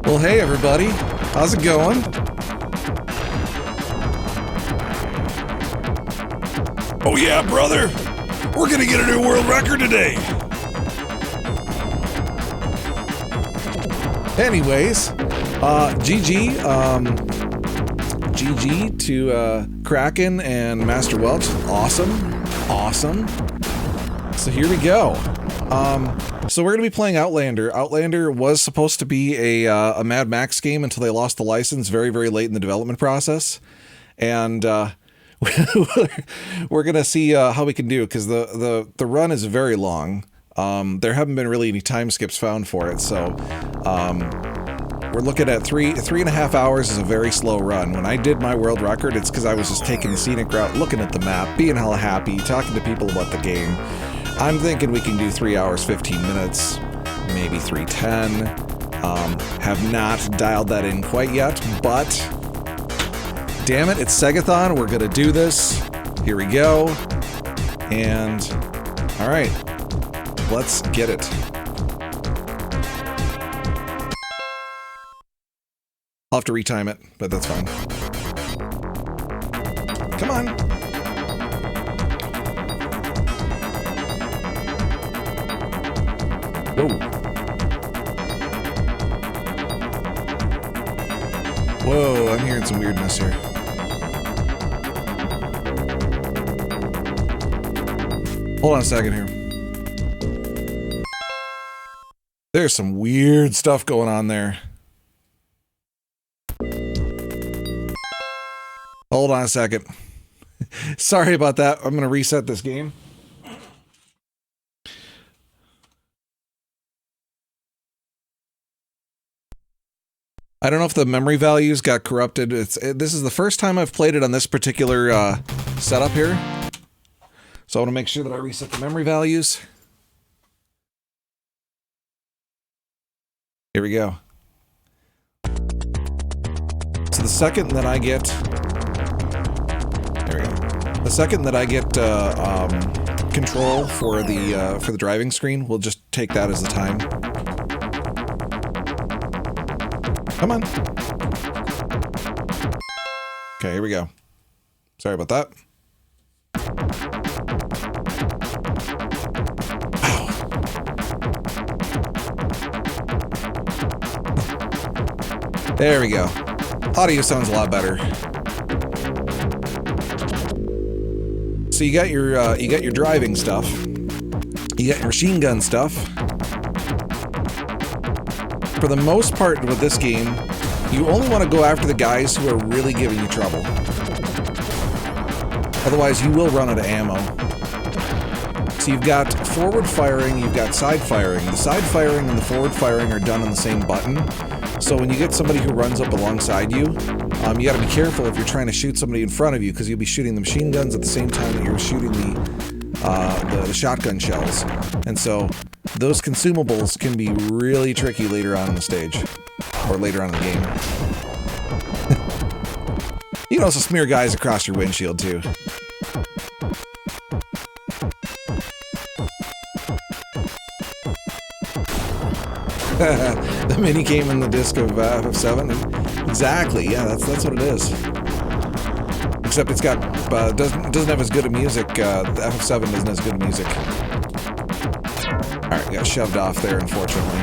Well, hey everybody, how's it going? Oh yeah, brother! We're gonna get a new world record today! Anyways, GG to Kraken and Master Welch. Awesome. So here we go. So we're gonna be playing Outlander. Outlander was supposed to be a Mad Max game until they lost the license very, very late in the development process, and we're gonna see how we can do, because the run is very long. There haven't been really any time skips found for it, so we're looking at three and a half hours is a very slow run. When I did my world record, it's because I was just taking the scenic route, looking at the map, being hella happy, talking to people about the game. I'm thinking we can do 3 hours, 15 minutes, maybe 3:10. Have not dialed that in quite yet, but damn it, it's SegaThon. We're gonna do this. Here we go. And all right, let's get it. I'll have to retime it, but that's fine. Come on. Whoa. Whoa, I'm hearing some weirdness here. Hold on a second here. There's some weird stuff going on there. Hold on a second. Sorry about that. I'm going to reset this game. I don't know if the memory values got corrupted. This is the first time I've played it on this particular setup here. So I want to make sure that I reset the memory values. Here we go. So the second that I get... There we go. The second that I get control for the driving screen, we'll just take that as the time. Come on. Okay, here we go. Sorry about that. Ow. There we go. Audio sounds a lot better. So you got your driving stuff. You got your machine gun stuff. For the most part with this game, you only want to go after the guys who are really giving you trouble. Otherwise, you will run out of ammo. So you've got forward firing, you've got side firing. The side firing and the forward firing are done on the same button. So when you get somebody who runs up alongside you, you got to be careful if you're trying to shoot somebody in front of you, because you'll be shooting the machine guns at the same time that you're shooting the shotgun shells. And so those consumables can be really tricky later on in the stage, or later on in the game. You can also smear guys across your windshield too. The mini game in the disc of FF7. Exactly, yeah, that's what it is. Except it's got doesn't have as good a music. The FF7 doesn't have as good a music. All right, got shoved off there, unfortunately.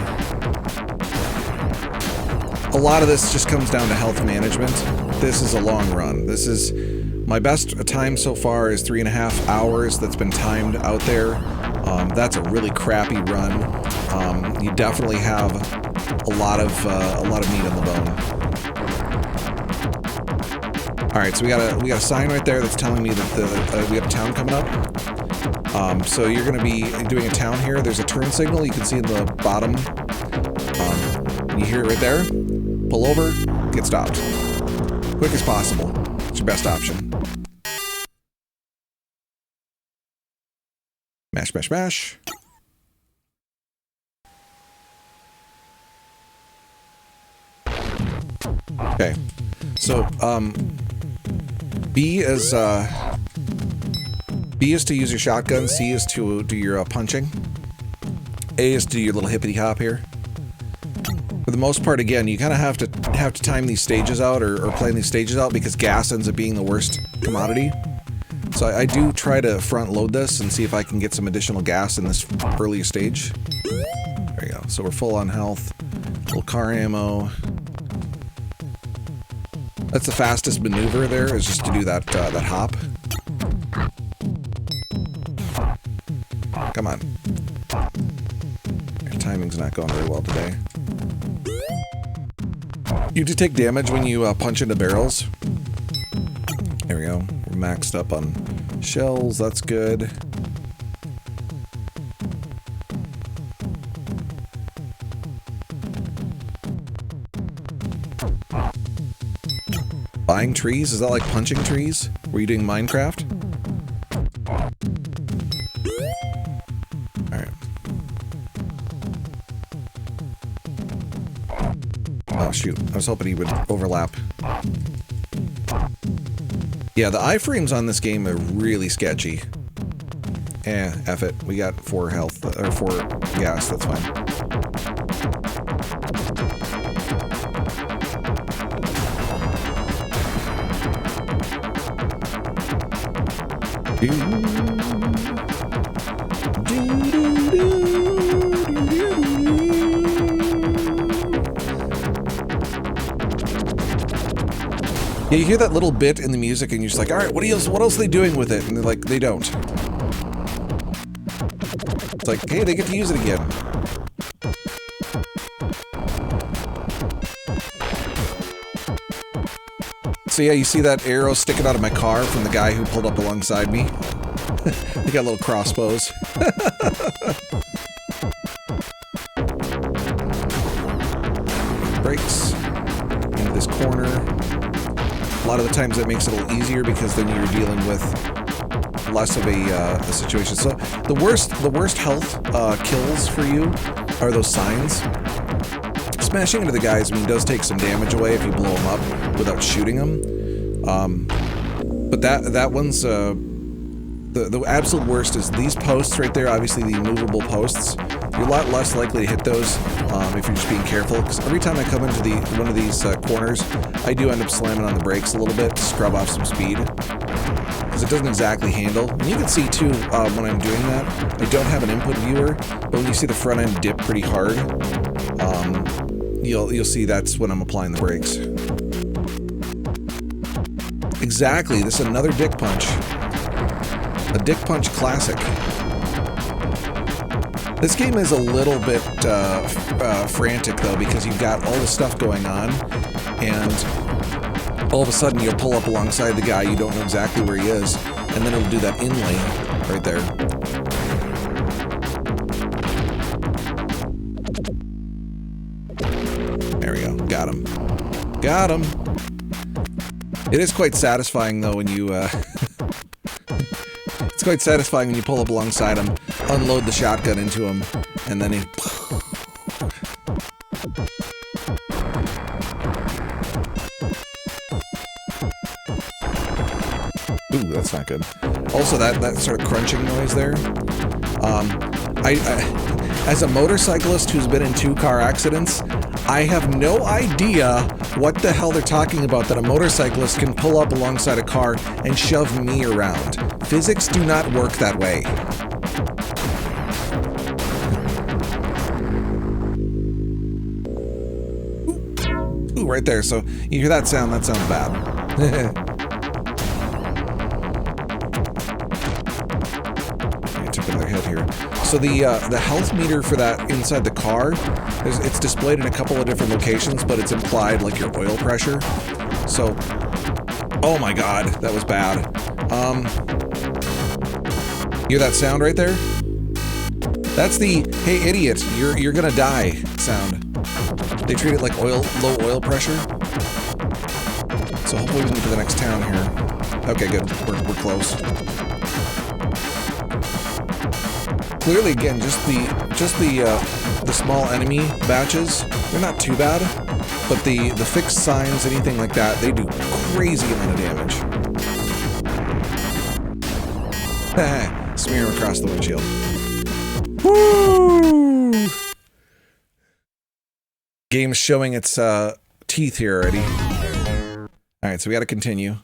A lot of this just comes down to health management. This is a long run. This is my best time so far is 3.5 hours. That's been timed out there. That's a really crappy run. You definitely have a lot of meat on the bone. All right, so we got a sign right there that's telling me that we have a town coming up. So you're going to be doing a town here. There's a turn signal you can see in the bottom. You hear it right there. Pull over, get stopped. Quick as possible. It's your best option. Mash, mash, mash. Okay, so B is to use your shotgun, C is to do your punching, A is to do your little hippity hop here. For the most part, again, you kind of have to time these stages out or plan these stages out because gas ends up being the worst commodity. So I do try to front load this and see if I can get some additional gas in this early stage. There you go. So we're full on health. Little car ammo. That's the fastest maneuver there, is just to do that that hop. Come on. Your timing's not going very well today. You do take damage when you punch into barrels. There we go. We're maxed up on shells. That's good. Buying trees? Is that like punching trees? Were you doing Minecraft? Alright. Oh shoot, I was hoping he would overlap. Yeah, the iframes on this game are really sketchy. F it. We got 4 health, or 4 gas, that's fine. Yeah, you hear that little bit in the music and you're just like, alright, what else are they doing with it? And they're like, they don't. It's like, hey, they get to use it again. So yeah, you see that arrow sticking out of my car from the guy who pulled up alongside me? They got little crossbows. Brakes. Into this corner. A lot of the times that makes it a little easier because then you're dealing with less of a situation. So the worst health kills for you are those signs. Smashing into the guys, I mean, does take some damage away if you blow them up without shooting them. But that one's the absolute worst is these posts right there. Obviously, the immovable posts. You're a lot less likely to hit those if you're just being careful. Because every time I come into one of these corners, I do end up slamming on the brakes a little bit to scrub off some speed. Because it doesn't exactly handle. And you can see too when I'm doing that, I don't have an input viewer, but when you see the front end dip pretty hard, you'll see that's when I'm applying the brakes. Exactly, this is another dick punch. A dick punch classic. This game is a little bit frantic though, because you've got all this stuff going on, and all of a sudden you'll pull up alongside the guy, you don't know exactly where he is, and then it'll do that inlay right there. There we go, got him. Got him! It is quite satisfying though when you, it's quite satisfying when you pull up alongside him, unload the shotgun into him, and then he... Ooh, that's not good. Also, that sort of crunching noise there. As a motorcyclist who's been in 2 car accidents, I have no idea what the hell they're talking about that a motorcyclist can pull up alongside a car and shove me around. Physics do not work that way. Ooh, right there. So you hear that sound bad. I took another hit here. So the health meter for that inside the car, it's displayed in a couple of different locations, but it's implied like your oil pressure. So, oh my god, that was bad. You hear that sound right there? That's the "hey idiot, you're gonna die" sound. They treat it like low oil pressure. So hopefully we can get to the next town here. Okay, good. We're close. Clearly, again, just the small enemy batches, they're not too bad, but the fixed signs, anything like that, they do crazy amount of damage. Smear them across the windshield. Woo! Game's showing its teeth here already. Alright, so we gotta continue.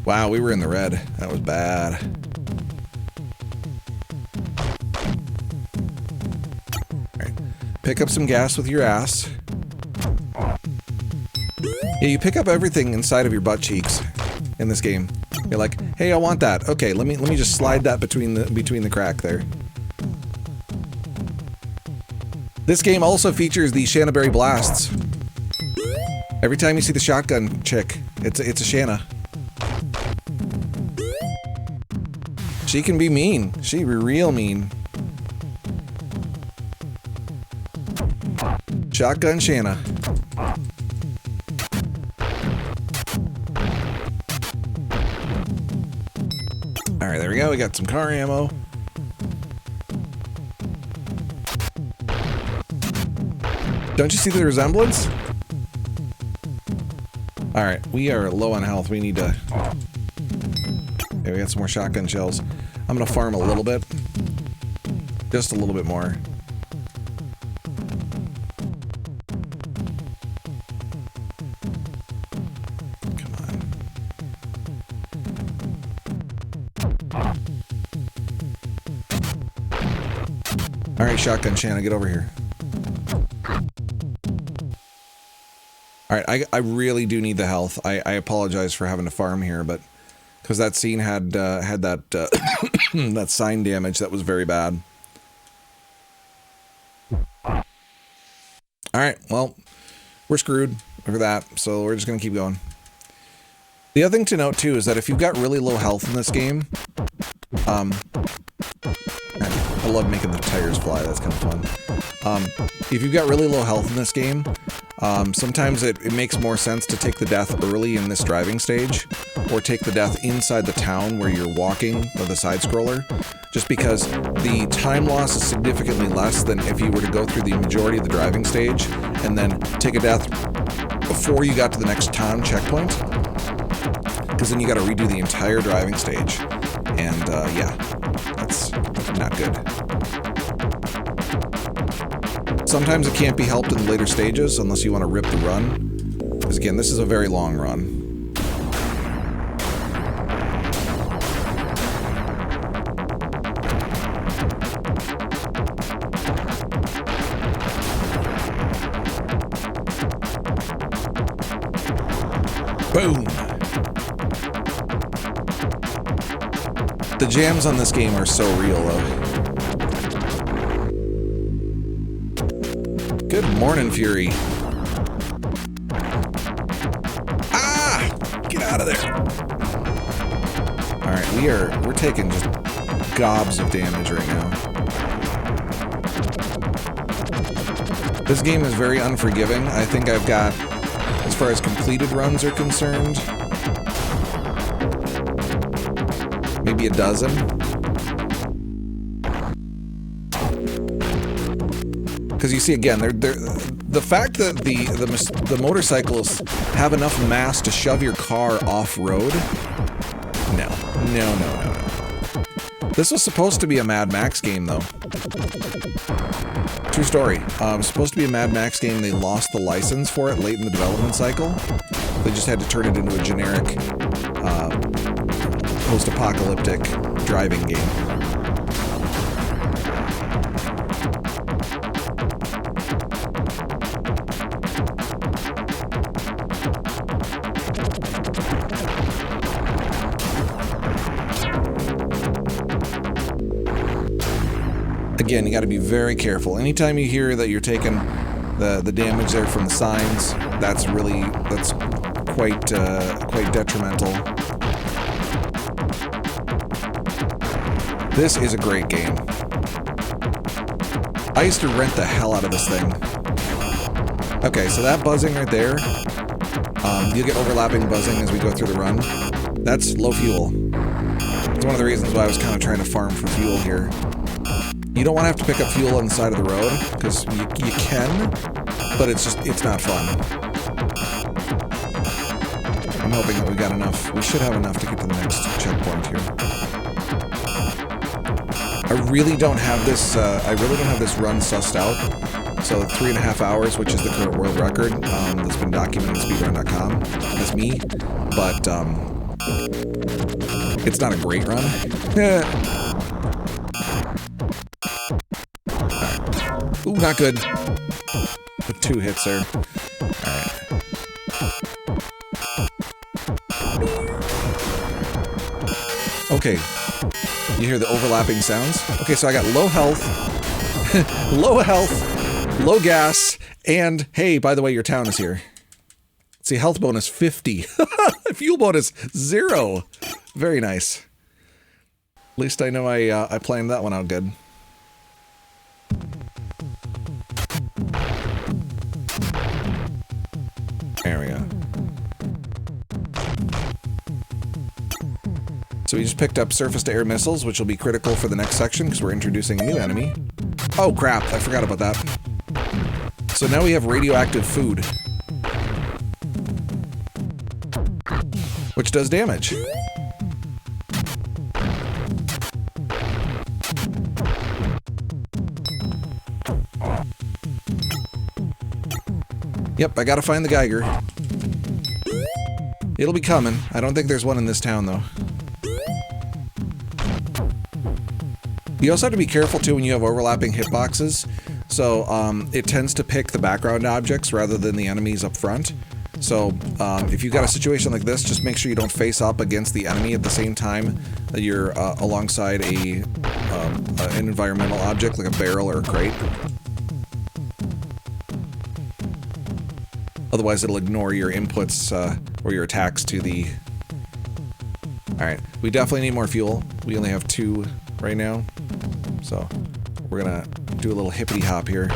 Wow, we were in the red. That was bad. Alright. Pick up some gas with your ass. Yeah, you pick up everything inside of your butt cheeks in this game. You're like, hey, I want that. Okay, let me just slide that between the crack there. This game also features the Shanaberry blasts. Every time you see the shotgun chick, it's a Shanna. She can be mean. She be real mean. Shotgun Shanna. Alright, there we go. We got some car ammo. Don't you see the resemblance? Alright, we are low on health. We need to... Okay, we got some more shotgun shells. I'm gonna farm a little bit. Just a little bit more. Come on. Alright, shotgun Shanna, get over here. Alright, I really do need the health. I apologize for having to farm here, but... Because that scene had that that sign damage that was very bad. Alright, well, we're screwed for that, so we're just gonna keep going. The other thing to note too is that if you've got really low health in this game, I love making the tires fly, that's kind of fun. If you've got really low health in this game, sometimes it makes more sense to take the death early in this driving stage, or take the death inside the town where you're walking, or the side-scroller, just because the time loss is significantly less than if you were to go through the majority of the driving stage, and then take a death before you got to the next town checkpoint, because then you gotta redo the entire driving stage, and yeah, that's not good. Sometimes it can't be helped in the later stages unless you want to rip the run. Because again, this is a very long run. Boom! The jams on this game are so real though. Good morning, Fury. Ah! Get out of there. Alright, we're taking just gobs of damage right now. This game is very unforgiving. I think I've got, as far as completed runs are concerned, maybe a dozen. Because you see, again, the fact that the motorcyclists have enough mass to shove your car off-road, no. This was supposed to be a Mad Max game, though. True story. It was supposed to be a Mad Max game. They lost the license for it late in the development cycle. They just had to turn it into a generic post-apocalyptic driving game. Again, you got to be very careful. Anytime you hear that you're taking the damage there from the signs, that's quite detrimental. This is a great game. I used to rent the hell out of this thing. Okay, so that buzzing right there, you'll get overlapping buzzing as we go through the run. That's low fuel. It's one of the reasons why I was kind of trying to farm for fuel here. You don't want to have to pick up fuel on the side of the road, because you can, but it's not fun. I'm hoping that we got enough. We should have enough to get to the next checkpoint here. I really don't have this run sussed out. So 3.5 hours, which is the current world record, that's been documented on speedrun.com. That's me, but it's not a great run. Right. Ooh, not good. With 2 hits there. Alright. Okay. You hear the overlapping sounds? Okay, so I got low health, low gas, and hey, by the way, your town is here. See, health bonus 50. Fuel bonus 0. Very nice. At least I know I planned that one out good. There we go. So we just picked up surface-to-air missiles, which will be critical for the next section because we're introducing a new enemy. Oh crap, I forgot about that. So now we have radioactive food, which does damage. Yep, I gotta find the Geiger. It'll be coming. I don't think there's one in this town, though. You also have to be careful, too, when you have overlapping hitboxes. So, it tends to pick the background objects rather than the enemies up front. So, if you've got a situation like this, just make sure you don't face up against the enemy at the same time that you're alongside an environmental object, like a barrel or a crate. Otherwise, it'll ignore your inputs or your attacks to the... Alright, we definitely need more fuel. We only have 2 right now. So, we're gonna do a little hippity-hop here.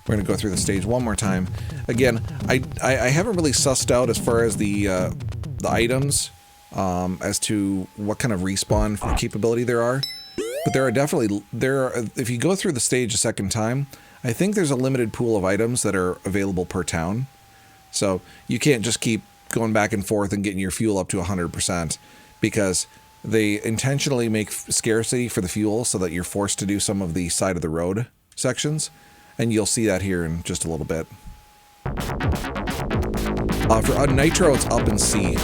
We're gonna go through the stage one more time. Again, I haven't really sussed out as far as the items as to what kind of respawn capability there are. But there are definitely, if you go through the stage a second time, I think there's a limited pool of items that are available per town. So you can't just keep going back and forth and getting your fuel up to 100%, because they intentionally make scarcity for the fuel so that you're forced to do some of the side of the road sections. And you'll see that here in just a little bit. For Nitro, it's up and C.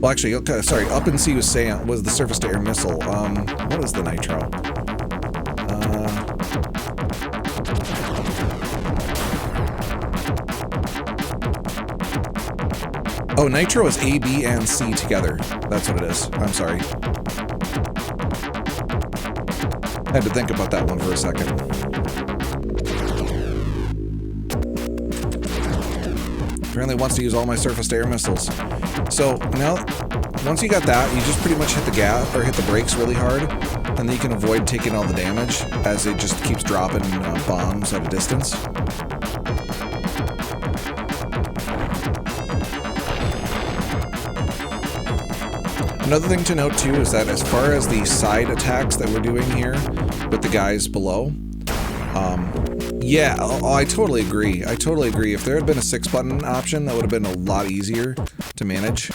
Well, actually, okay, sorry. Up and C was saying was the surface-to-air missile. What is the Nitro? Oh, Nitro is A, B, and C together. That's what it is. I'm sorry. I had to think about that one for a second. Apparently wants to use all my surface-to-air missiles. So now, once you got that, you just pretty much hit the gas or hit the brakes really hard, and then you can avoid taking all the damage as it just keeps dropping bombs at a distance. Another thing to note too is that as far as the side attacks that we're doing here with the guys below, yeah, I totally agree. I totally agree. If there had been a 6-button option, that would have been a lot easier to manage.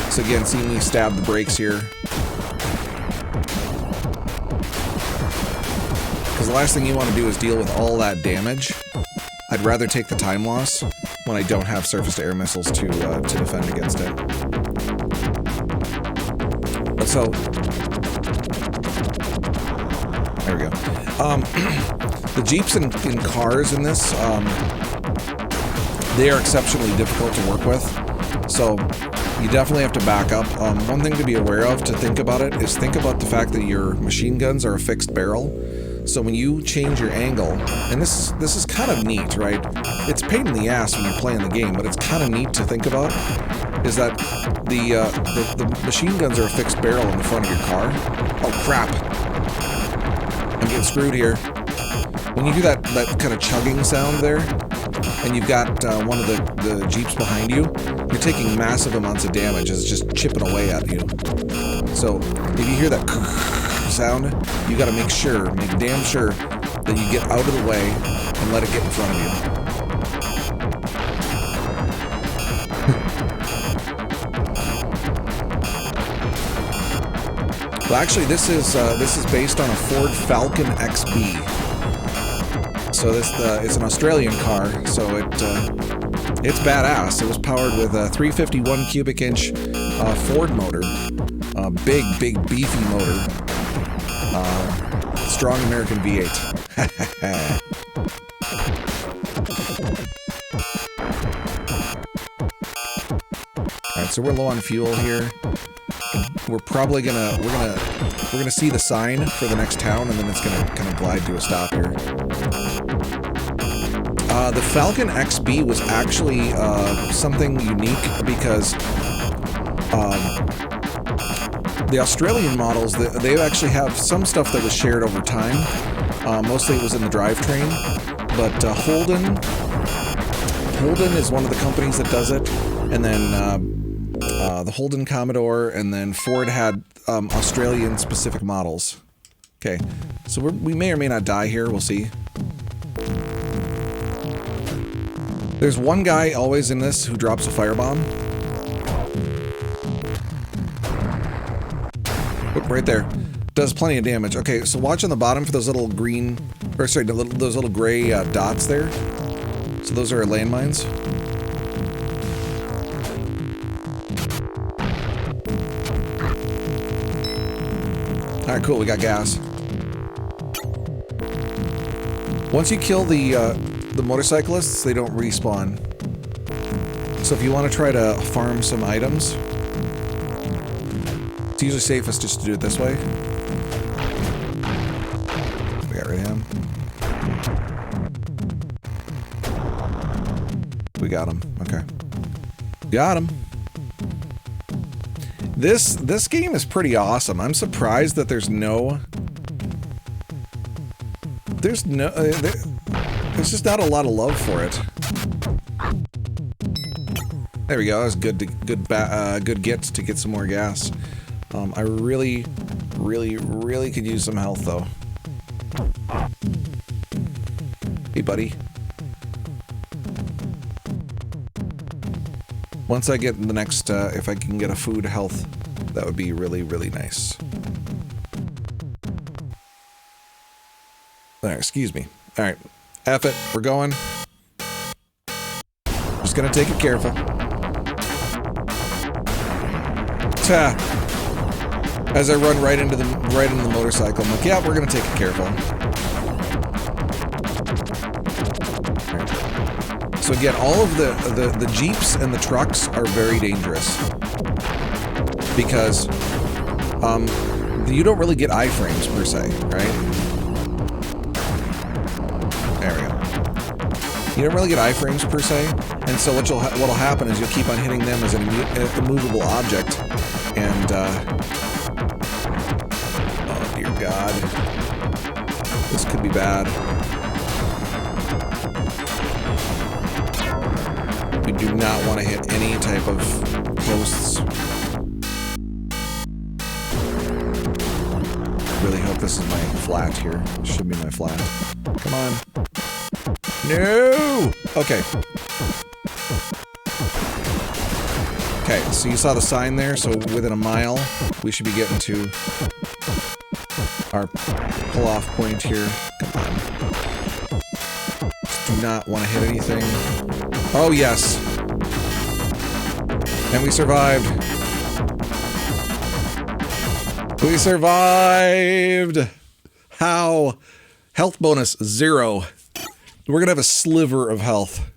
So again, see me stab the brakes here. Because the last thing you want to do is deal with all that damage. I'd rather take the time loss when I don't have surface-to-air missiles to defend against it. So... there we go. The Jeeps and cars in this, they are exceptionally difficult to work with. So you definitely have to back up. One thing to be aware of, to think about it, is think about the fact that your machine guns are a fixed barrel. So when you change your angle, and this is kind of neat, right? It's a pain in the ass when you're playing the game, but it's kind of neat to think about, is that the machine guns are a fixed barrel in the front of your car. Oh, crap. I'm getting screwed here. When you do that kind of chugging sound there, and you've got one of the Jeeps behind you, you're taking massive amounts of damage as it's just chipping away at you. So if you hear that sound, you got to make damn sure that you get out of the way and let it get in front of you. Well, actually, this is based on a Ford Falcon XB. So it's an Australian car, so it's badass. It was powered with a 351 cubic inch Ford motor, a big beefy motor, strong American V8. All right, so we're low on fuel here. We're probably gonna see the sign for the next town, and then it's gonna kind of glide to a stop here. The Falcon XB was actually something unique because the Australian models, they actually have some stuff that was shared over time. Mostly it was in the drivetrain, but Holden is one of the companies that does it, and then the Holden Commodore, and then Ford had Australian specific models. Okay, so we may or may not die here, we'll see. There's one guy always in this who drops a firebomb. Oop, right there. Does plenty of damage. Okay, so watch on the bottom for those little green, or sorry, those little gray dots there. So those are landmines. All right, cool, we got gas. Once you kill the motorcyclists, they don't respawn. So if you want to try to farm some items, it's usually safest just to do it this way. We got rid of him. We got him. Okay. Got him. This game is pretty awesome. I'm surprised that there's just not a lot of love for it. There we go. That was good get to get some more gas. I really could use some health though. Hey, buddy. Once I get the next, if I can get a food health, that would be really nice. Alright, excuse me. Alright, F it, we're going. Just gonna take it careful. Ta! As I run right into the motorcycle, I'm like, yeah, we're gonna take it careful. So again, all of the Jeeps and the trucks are very dangerous because you don't really get iframes per se, right? There we go. You don't really get iframes per se, and so what'll happen is you'll keep on hitting them as an immovable object, and oh dear God, this could be bad. We do not want to hit any type of posts. Really hope this is my flat here. This should be my flat. Come on. No! Okay. Okay, so you saw the sign there, so within a mile, we should be getting to our pull-off point here. Come on. Just do not want to hit anything. Oh, yes. And we survived. We survived. How? Health bonus 0. We're gonna have a sliver of health.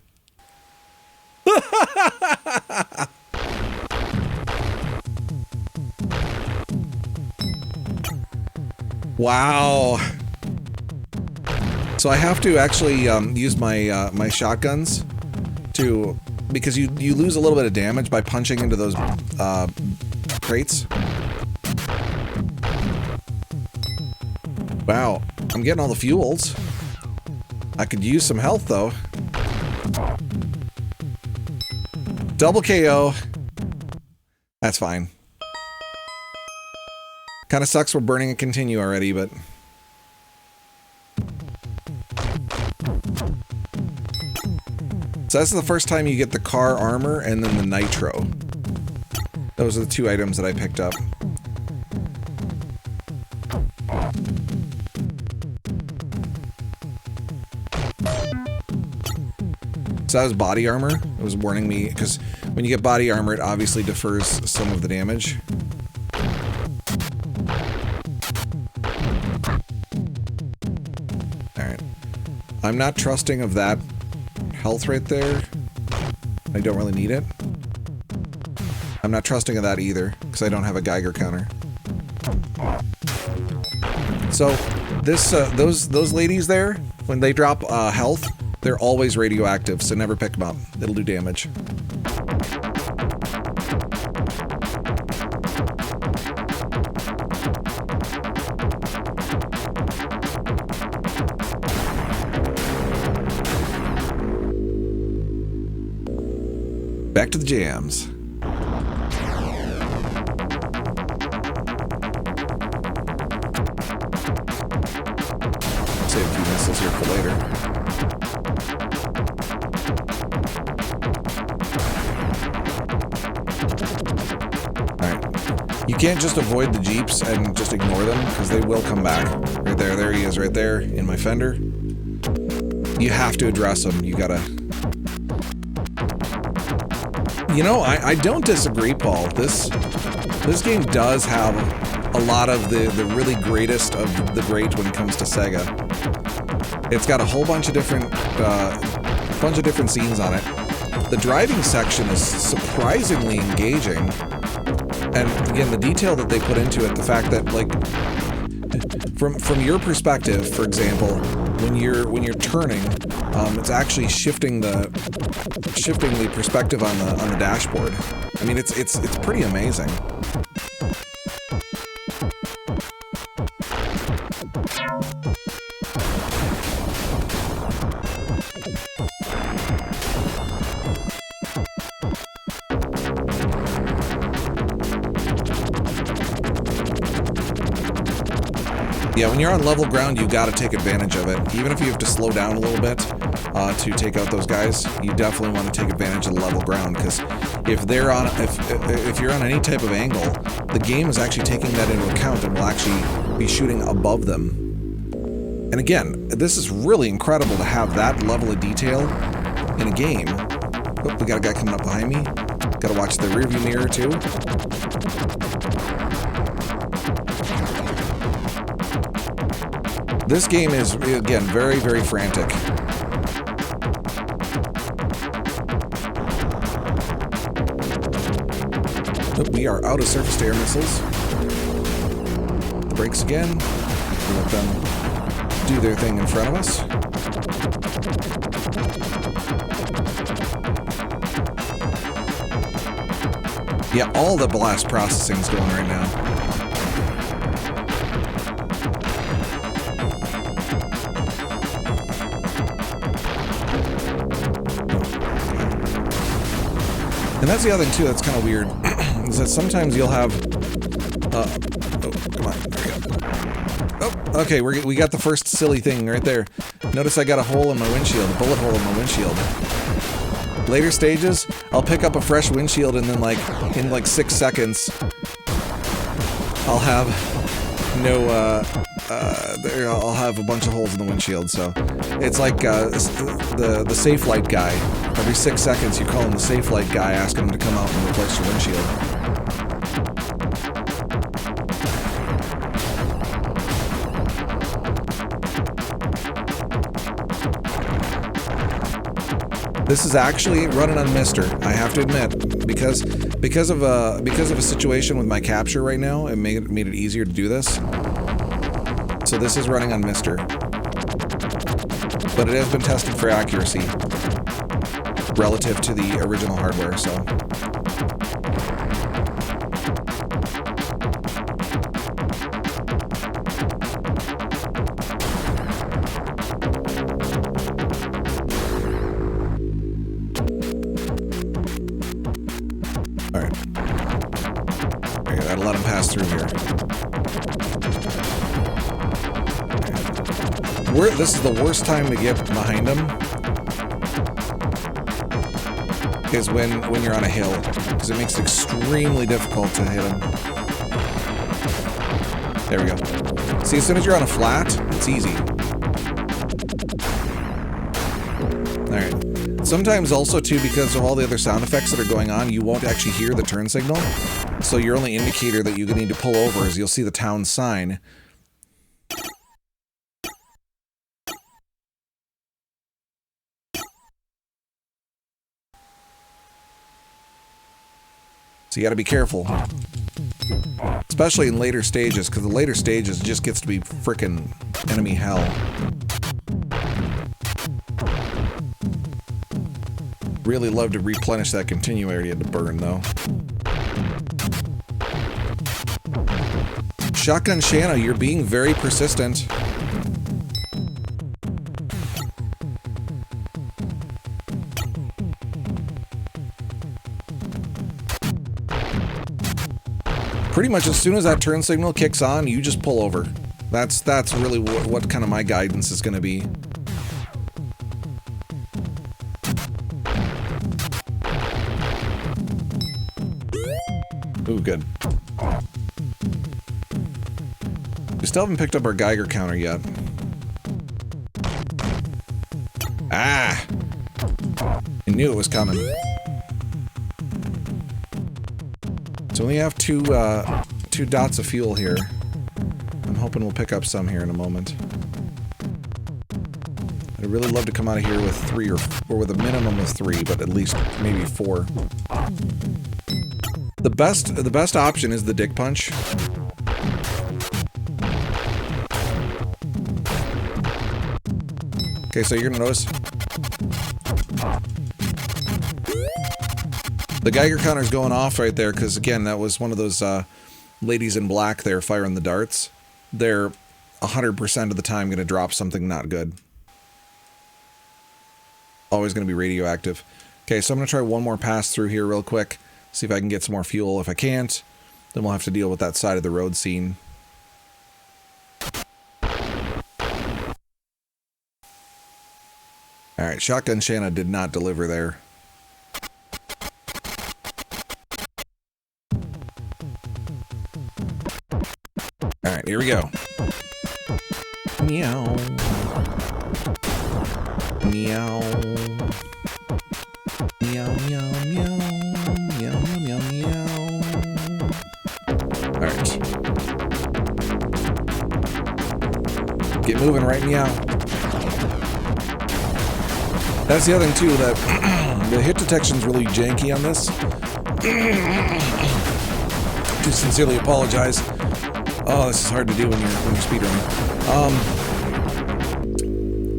Wow. So I have to actually use my my shotguns to, because you lose a little bit of damage by punching into those crates. Wow, I'm getting all the fuels. I could use some health though. Double KO. That's fine. Kind of sucks we're burning a continue already, but... So that's the first time you get the car armor and then the nitro. Those are the two items that I picked up. So that was body armor. It was warning me, because when you get body armor, it obviously defers some of the damage. Alright. I'm not trusting of that health right there. I don't really need it. I'm not trusting of that either, because I don't have a Geiger counter. So, this those ladies there, when they drop health, they're always radioactive, so never pick them up. It'll do damage. Back to the jams. Save a few missiles here for later. You can't just avoid the Jeeps and just ignore them, because they will come back. Right there, there he is right there in my fender. You have to address them, you gotta... You know, I don't disagree, Paul. This game does have a lot of the really greatest of the great when it comes to Sega. It's got a whole bunch of different scenes on it. The driving section is surprisingly engaging. And again, the detail that they put into it, the fact that, like, from your perspective, for example, when you're turning, it's actually shifting the perspective on the dashboard. I mean, it's pretty amazing. Yeah, when you're on level ground, you gotta take advantage of it. Even if you have to slow down a little bit to take out those guys, you definitely want to take advantage of the level ground, because if you're on any type of angle, the game is actually taking that into account and will actually be shooting above them. And again, this is really incredible to have that level of detail in a game. Oh, we got a guy coming up behind me. Gotta watch the rearview mirror too. This game is, again, very, very frantic. Oh, we are out of surface-to-air missiles. Brakes again. We let them do their thing in front of us. Yeah, all the blast processing's going right now. And that's the other thing, too, that's kind of weird, is that sometimes you'll have... oh, come on, there we go. Oh, okay, we got the first silly thing right there. Notice I got a hole in my windshield, a bullet hole in my windshield. Later stages, I'll pick up a fresh windshield, and then, like, in, like, 6 seconds, I'll have I'll have a bunch of holes in the windshield, so... It's like the safe light guy. Every 6 seconds you call him the safe light guy, asking him to come out and replace your windshield. This is actually running on Mister, I have to admit, because of a situation with my capture right now, it made it easier to do this. So this is running on Mister. but it has been tested for accuracy relative to the original hardware, so. All right. I gotta let him pass through here. This is the worst time to get behind him. Is when you're on a hill, because it makes it extremely difficult to hit him. There we go. See, as soon as you're on a flat, it's easy. Alright. Sometimes also, too, because of all the other sound effects that are going on, you won't actually hear the turn signal. So your only indicator that you need to pull over is you'll see the town sign. So you gotta be careful. Especially in later stages, because the later stages just gets to be frickin' enemy hell. Really love to replenish that continuity to burn, though. Shotgun Shanna, you're being very persistent. Pretty much as soon as that turn signal kicks on, you just pull over. That's really what kind of my guidance is going to be. Ooh, good. We still haven't picked up our Geiger counter yet. Ah! I knew it was coming. So we only have two dots of fuel here. I'm hoping we'll pick up some here in a moment. I'd really love to come out of here with 3 or with a minimum of 3, but at least maybe 4. The best option is the dick punch. Okay, so you're gonna notice the Geiger counter's going off right there, because again, that was one of those ladies in black there firing the darts. They're 100% of the time going to drop something not good. Always going to be radioactive. Okay, so I'm going to try one more pass through here real quick. See if I can get some more fuel. If I can't, then we'll have to deal with that side of the road scene. Alright, Shotgun Shanna did not deliver there. Alright, here we go. Meow. Meow. Meow, meow, meow. Meow, meow, meow, meow. Alright. Get moving right meow. That's the other thing too, that the hit detection's really janky on this. Do sincerely apologize. Oh, this is hard to do when you're speedrunning.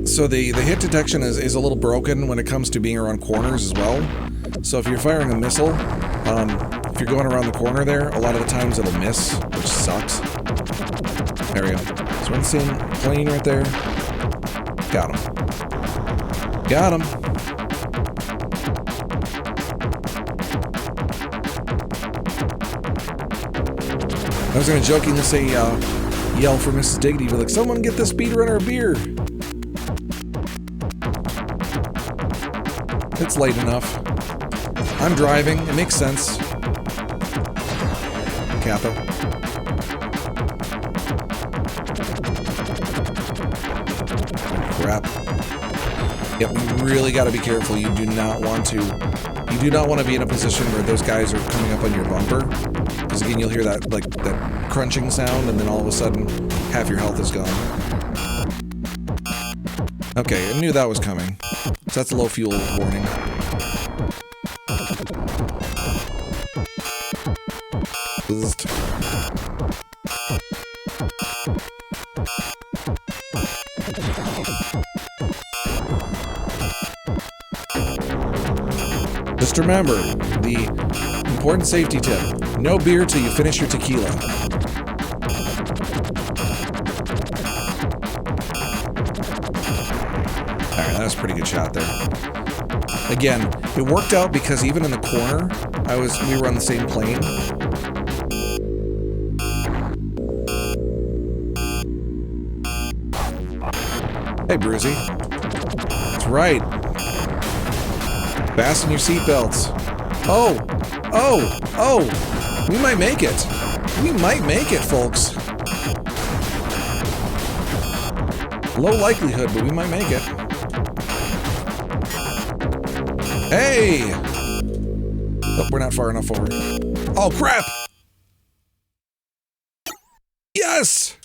So the hit detection is a little broken when it comes to being around corners as well. So if you're firing a missile, if you're going around the corner there, a lot of the times it'll miss, which sucks. There we go. So one scene, plane right there. Got him. Got him. I was going to jokingly say, yell for Mrs. Diggity, but like, someone get the speedrunner a beer. It's late enough. I'm driving. It makes sense. Kappa. Crap. Yep, we really got to be careful. You do not want to be in a position where those guys are coming up on your bumper. Because again, you'll hear that, like, that crunching sound, and then all of a sudden, half your health is gone. Okay, I knew that was coming. So that's a low fuel warning. Buzzed. Just remember, the important safety tip. No beer till you finish your tequila. Alright, that was a pretty good shot there. Again, it worked out because even in the corner, we were on the same plane. Hey, Bruzy. That's right. Fasten your seatbelts. Oh! Oh! Oh! We might make it. We might make it, folks. Low likelihood, but we might make it. Hey! Oh, we're not far enough over. Oh, crap! Yes!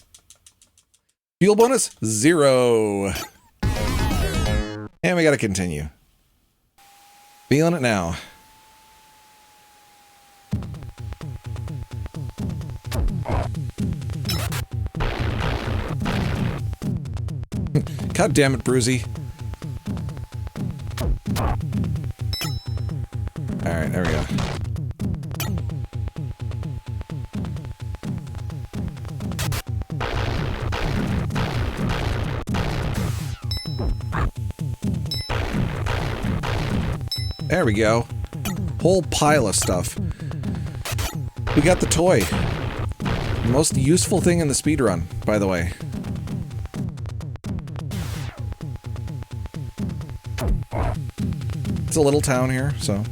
Fuel bonus, 0. And we gotta continue. Feeling it now. God damn it, Bruzy. Alright, there we go. There we go. Whole pile of stuff. We got the toy. The most useful thing in the speedrun, by the way. It's a little town here, so.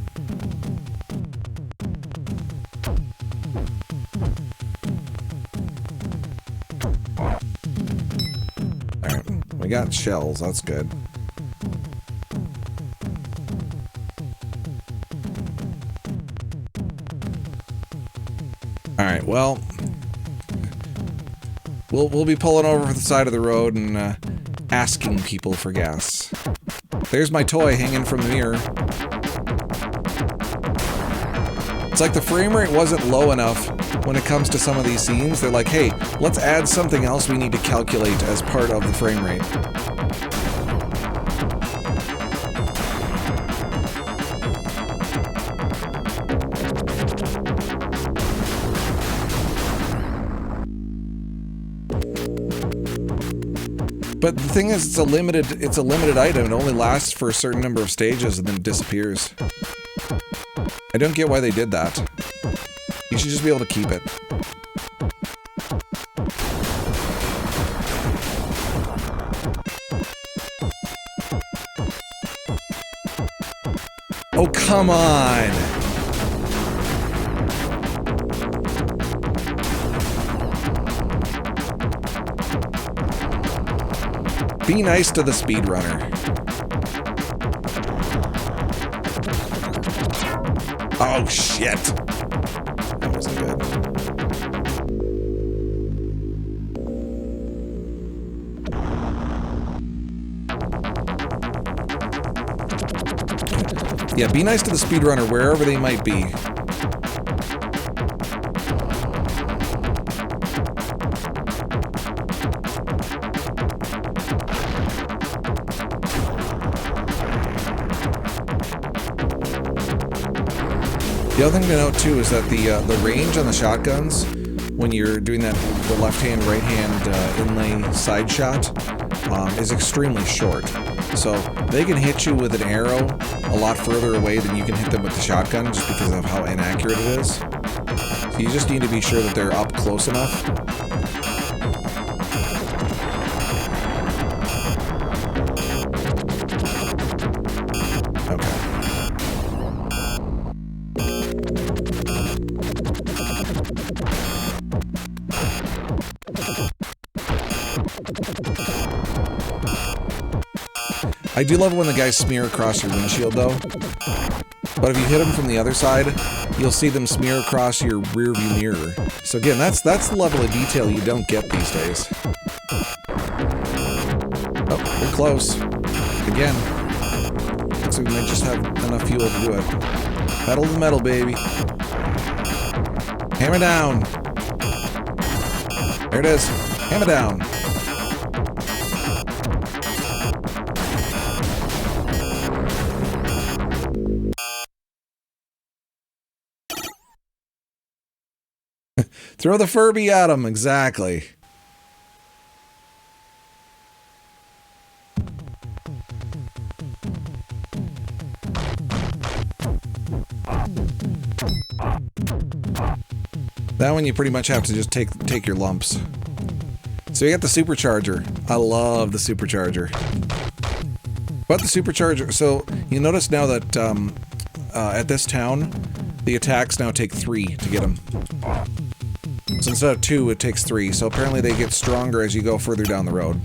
Alright, we got shells, that's good. Alright, well, we'll be pulling over to the side of the road and asking people for gas. There's my toy hanging from the mirror. It's like the frame rate wasn't low enough when it comes to some of these scenes. They're like, hey, let's add something else we need to calculate as part of the frame rate. But the thing is, it's a limited item. It only lasts for a certain number of stages and then it disappears. I don't get why they did that. You should just be able to keep it. Oh, come on! Be nice to the speedrunner. Oh, shit. That wasn't good. Yeah, be nice to the speedrunner wherever they might be. The other thing to note too is that the range on the shotguns, when you're doing that the left-hand, right-hand inlay side shot, is extremely short. So they can hit you with an arrow a lot further away than you can hit them with the shotgun, just because of how inaccurate it is. So you just need to be sure that they're up close enough. I do love when the guys smear across your windshield, though. But if you hit them from the other side, you'll see them smear across your rear view mirror. So again, that's the level of detail you don't get these days. Oh, we're close. Again. Looks like we might just have enough fuel to do it. Pedal to the metal, baby. Hammer down. There it is. Hammer down. Throw the Furby at him, exactly. That one you pretty much have to just take your lumps. So you got the supercharger. I love the supercharger. But the supercharger, so you notice now that at this town, the attacks now take 3 to get them. So instead of 2, it takes 3. So apparently they get stronger as you go further down the road.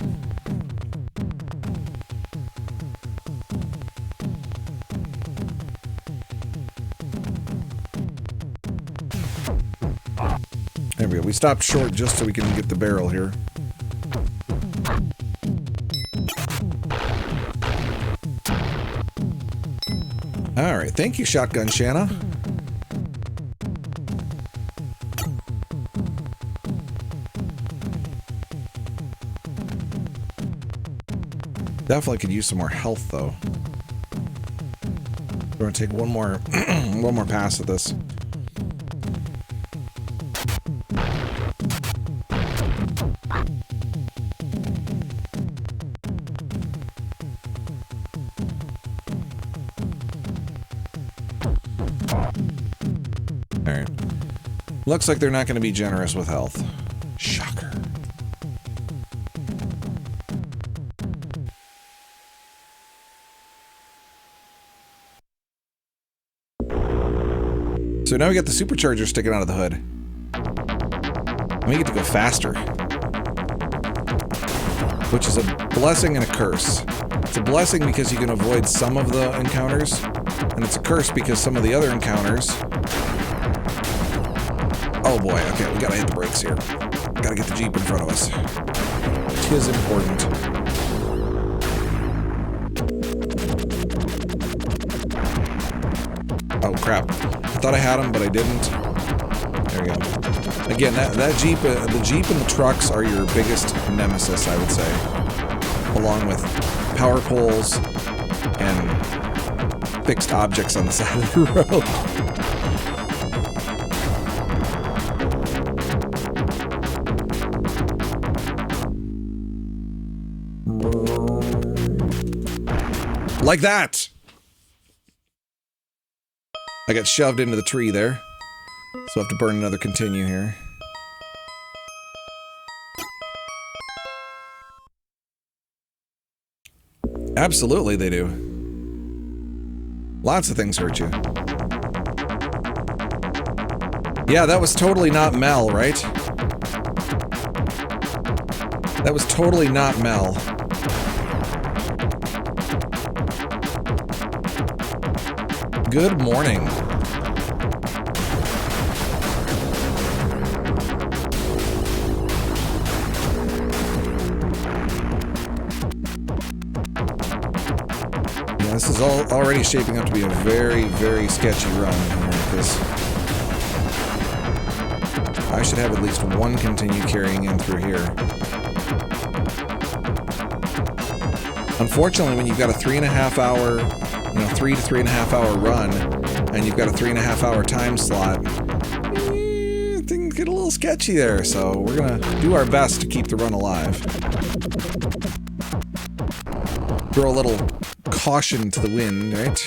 There we go. We stopped short just so we can get the barrel here. Alright, thank you, Shotgun Shanna. Definitely could use some more health, though. We're gonna take one more one more pass at this. Alright. Looks like they're not going to be generous with health. Shocker. So now we got the supercharger sticking out of the hood. And we get to go faster. Which is a blessing and a curse. It's a blessing because you can avoid some of the encounters. And it's a curse because some of the other encounters... Oh boy, okay, we gotta hit the brakes here. Gotta get the Jeep in front of us. Tis important. Oh crap. I thought I had him, but I didn't. There we go. Again, that Jeep, the Jeep and the trucks are your biggest nemesis, I would say. Along with power poles and fixed objects on the side of the road. Like that! I got shoved into the tree there. So I have to burn another continue here. Absolutely they do. Lots of things hurt you. Yeah, that was totally not Mel, right? That was totally not Mel. Good morning. Yeah, this is already shaping up to be a very, very sketchy run here, because I should have at least one continue carrying in through here. Unfortunately, when you've got a 3.5 hour, 3 to 3.5 hour run, and you've got a 3.5 hour time slot, things get a little sketchy there, so we're gonna do our best to keep the run alive. Throw a little caution to the wind, right?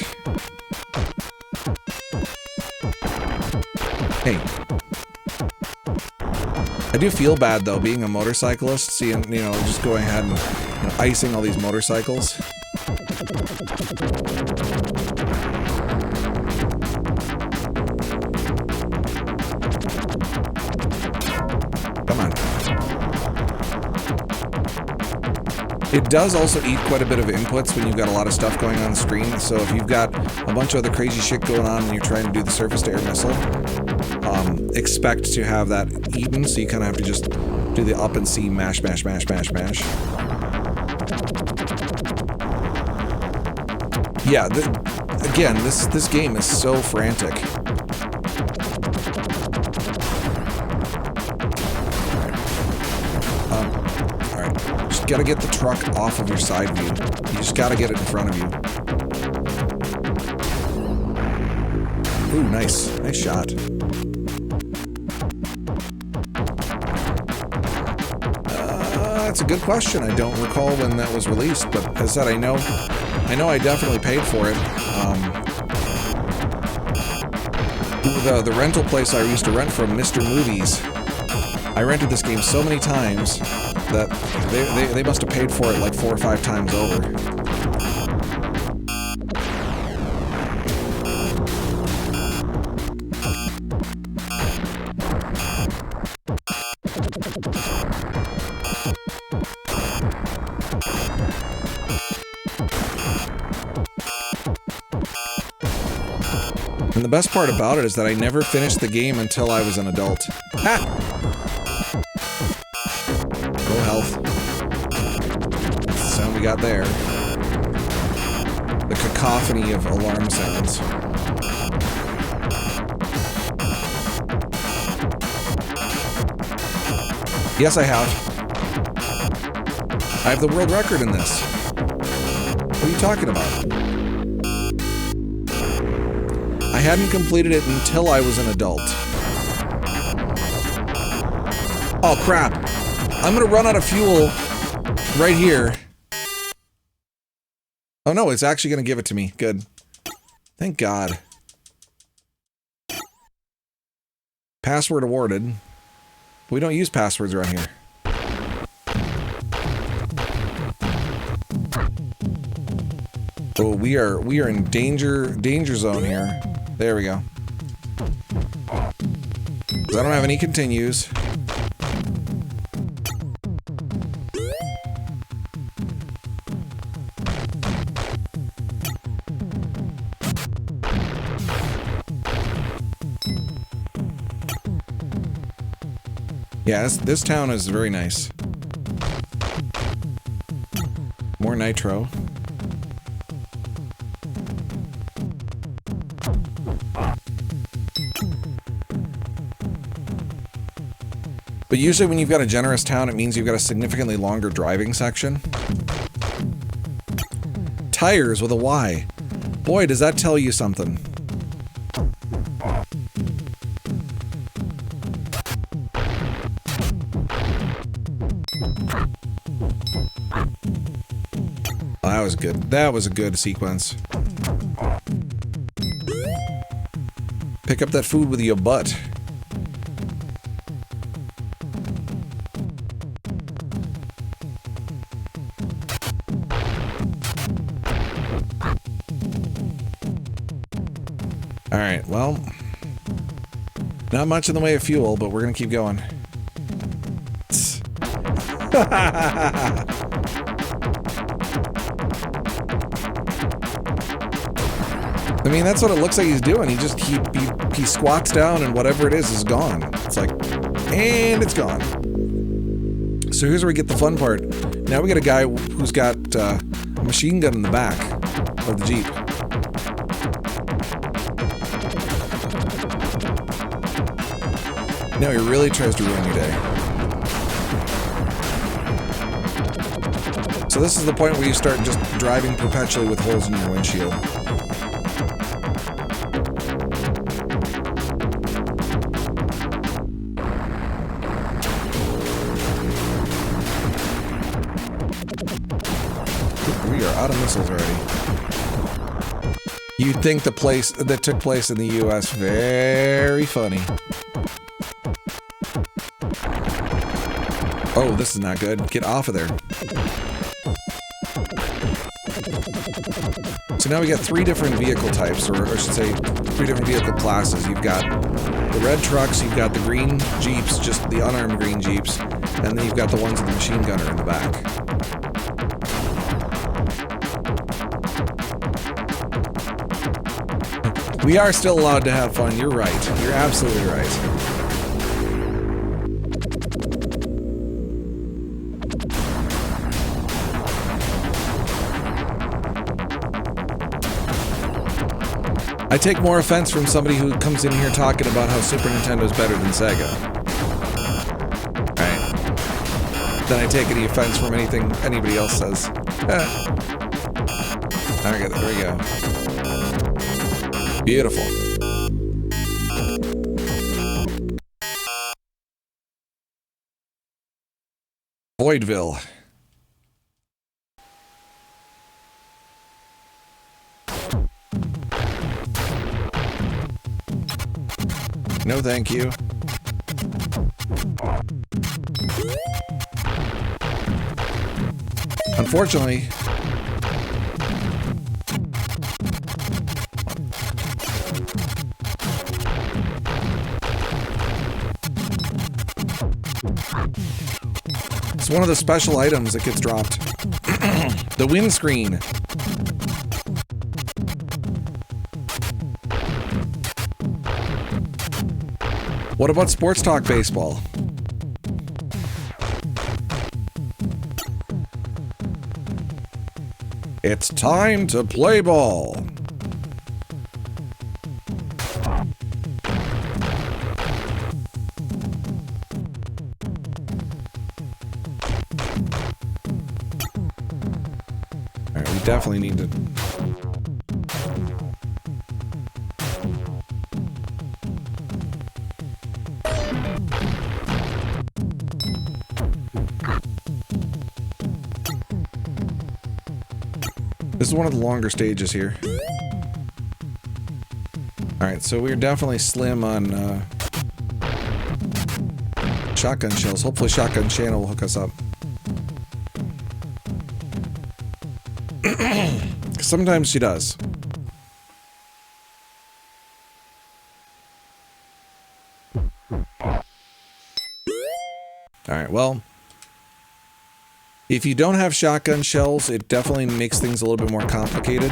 Hey. I do feel bad, though, being a motorcyclist, seeing, just going ahead and, icing all these motorcycles. Come on. It does also eat quite a bit of inputs when you've got a lot of stuff going on the screen, so if you've got a bunch of other crazy shit going on and you're trying to do the surface-to-air missile, expect to have that eaten, so you kind of have to just do the up and C mash, mash, mash, mash, mash. Yeah, again, this game is so frantic. Alright, just gotta get the truck off of your side view. You just gotta get it in front of you. Ooh, nice. Nice shot. That's a good question. I don't recall when that was released, but as I said, I know I definitely paid for it. The rental place I used to rent from, Mr. Movies, I rented this game so many times that they must have paid for it like 4 or 5 times over. And the best part about it is that I never finished the game until I was an adult. Ha! Low health. That's the sound we got there. The cacophony of alarm sounds. Yes, I have. I have the world record in this. What are you talking about? I hadn't completed it until I was an adult. Oh, crap. I'm gonna run out of fuel right here. Oh, no, it's actually gonna give it to me. Good. Thank God. Password awarded. We don't use passwords around here. Oh, we are in danger zone here. There we go. 'Cause I don't have any continues. Yeah, this town is very nice. More nitro. But usually when you've got a generous town, it means you've got a significantly longer driving section. Tires with a Y. Boy, does that tell you something. Oh, that was good. That was a good sequence. Pick up that food with your butt. Alright, well, not much in the way of fuel, but we're gonna keep going. I mean, that's what it looks like he's doing. He squats down and whatever it is gone. It's like, and it's gone. So here's where we get the fun part. Now we got a guy who's got a machine gun in the back of the Jeep. Now he really tries to ruin your day. So this is the point where you start just driving perpetually with holes in your windshield. We are out of missiles already. You'd think the place that took place in the US very funny. Oh, this is not good. Get off of there. So now we got 3 different vehicle types, or I should say 3 different vehicle classes. You've got the red trucks, you've got the green Jeeps, just the unarmed green Jeeps, and then you've got the ones with the machine gunner in the back. We are still allowed to have fun. You're right. You're absolutely right. I take more offense from somebody who comes in here talking about how Super Nintendo's better than Sega. Right? Than I take any offense from anything anybody else says. Alright, there we go. Beautiful. Voidville. No, thank you. Unfortunately, it's one of the special items that gets dropped. The windscreen. What about Sports Talk Baseball? It's time to play ball. Alright, we definitely need to... This is one of the longer stages here. Alright, so we're definitely slim on shotgun shells. Hopefully Shotgun Channel will hook us up. Sometimes she does. Alright, well... If you don't have shotgun shells, it definitely makes things a little bit more complicated.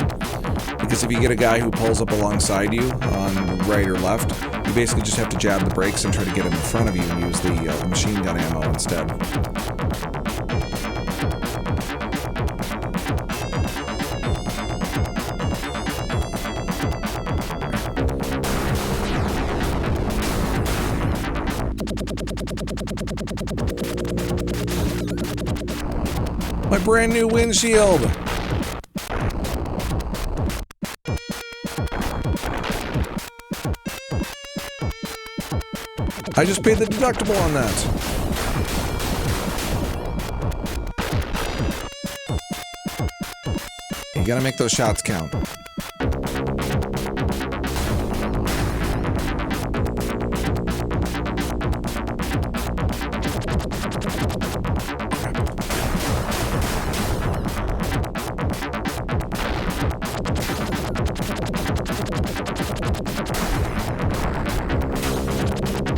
Because if you get a guy who pulls up alongside you on right or left, you basically just have to jab the brakes and try to get him in front of you and use the machine gun ammo instead. My brand new windshield! I just paid the deductible on that. You gotta make those shots count.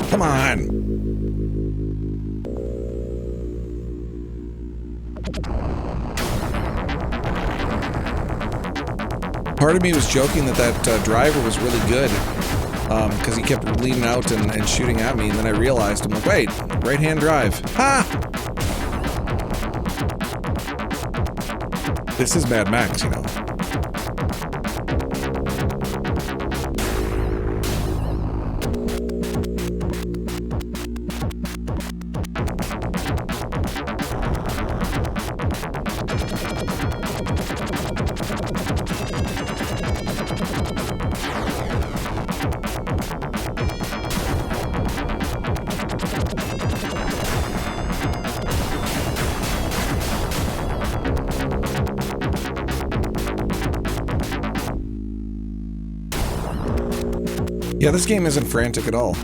Come on! Part of me was joking that driver was really good, because he kept leaning out and shooting at me, and then I realized, I'm like, wait, right-hand drive. Ha! This is Mad Max, you know. Yeah, this game isn't frantic at all.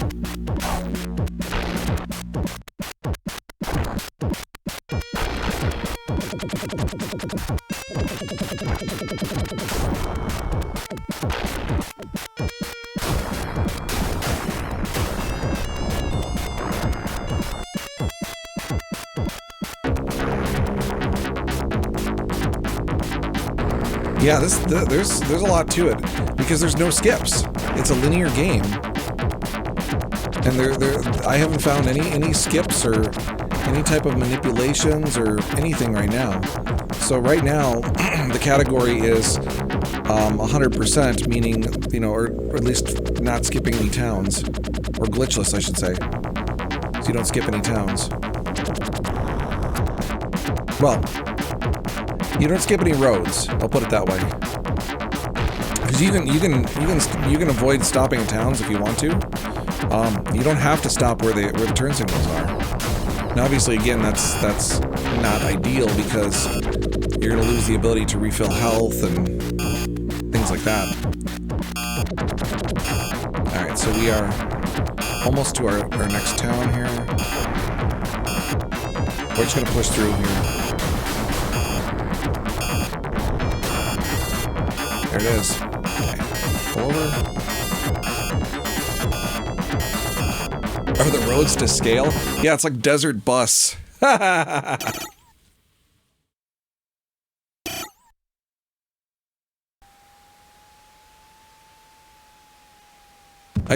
Yeah, there's a lot to it because there's no skips. It's a linear game, and I haven't found any skips or any type of manipulations or anything right now. So right now, the category is 100%, meaning, you know, or at least not skipping any towns, or glitchless, I should say. So you don't skip any towns. Well, you don't skip any roads. I'll put it that way. Because you can avoid stopping in towns if you want to. You don't have to stop where the turn signals are. Now, obviously, again, that's not ideal because you're going to lose the ability to refill health and things like that. Alright, so we are almost to our next town here. We're just going to push through here. There it is. Okay. Pull over. Are the roads to scale? Yeah, it's like desert bus. I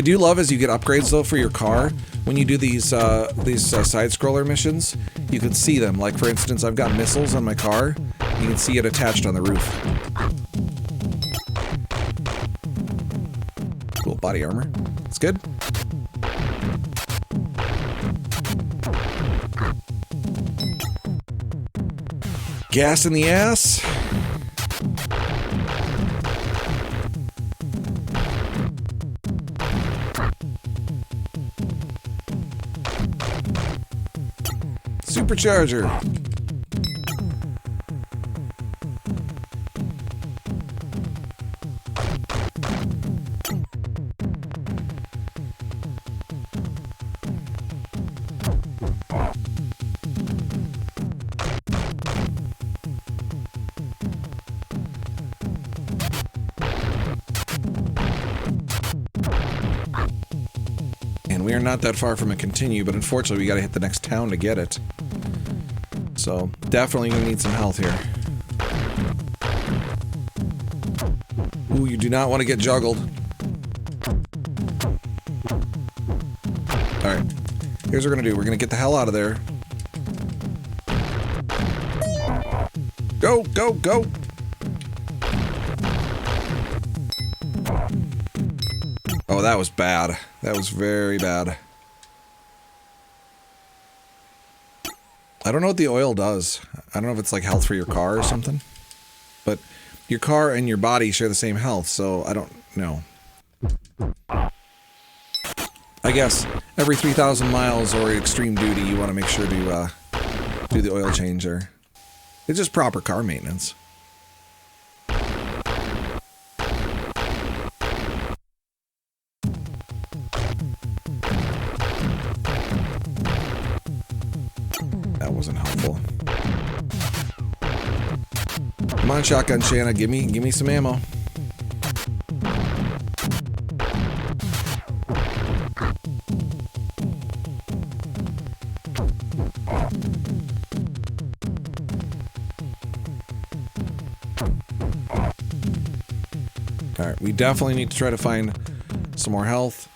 do love as you get upgrades though for your car. When you do these side scroller missions, you can see them. Like for instance, I've got missiles on my car. You can see it attached on the roof. Cool body armor. It's good. Gas in the ass. Supercharger. And we are not that far from a continue, but unfortunately we gotta hit the next town to get it. So, definitely gonna need some health here. Ooh, you do not want to get juggled. Alright. Here's what we're gonna do. We're gonna get the hell out of there. Go, go, go! Oh, that was bad. That was very bad. I don't know what the oil does. I don't know if it's like health for your car or something. But your car and your body share the same health, so I don't know. I guess every 3,000 miles or extreme duty, you want to make sure to do the oil change there. It's just proper car maintenance. That wasn't helpful. Come on, Shotgun Shanna, give me some ammo. Alright, we definitely need to try to find some more health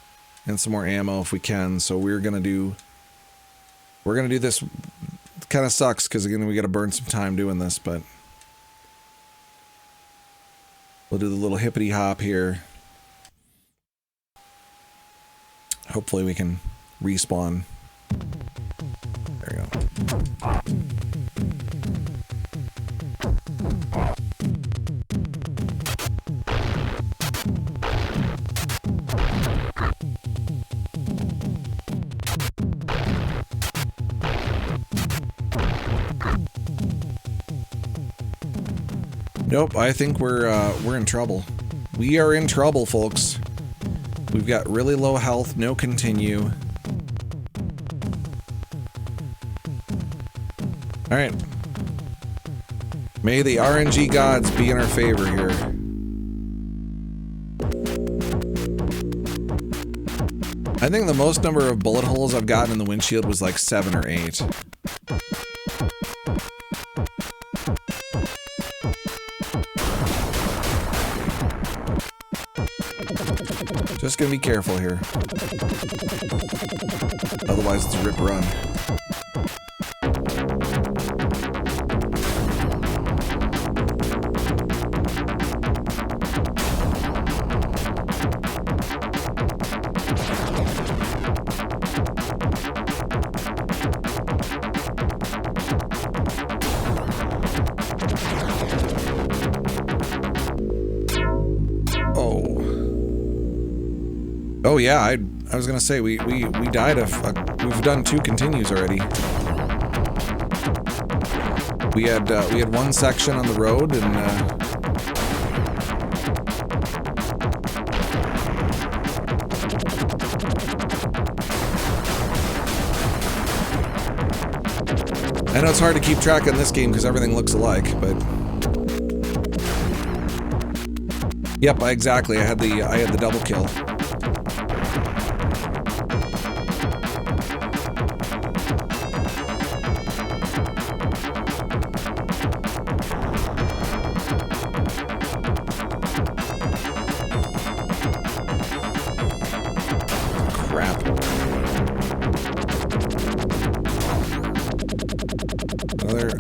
and some more ammo if we can, so we're gonna do this. Kind of sucks because again we got to burn some time doing this, but we'll do the little hippity hop here. Hopefully we can respawn. There you go. Nope, I think we're in trouble. We are in trouble, folks. We've got really low health, no continue. Alright. May the RNG gods be in our favor here. I think the most number of bullet holes I've gotten in the windshield was like 7 or 8. Just gonna be careful here. Otherwise it's a rip run. Oh yeah, I was gonna say we died of we've done 2 continues already. We had one section on the road, and I know it's hard to keep track on this game because everything looks alike, but yep, exactly. I had the double kill.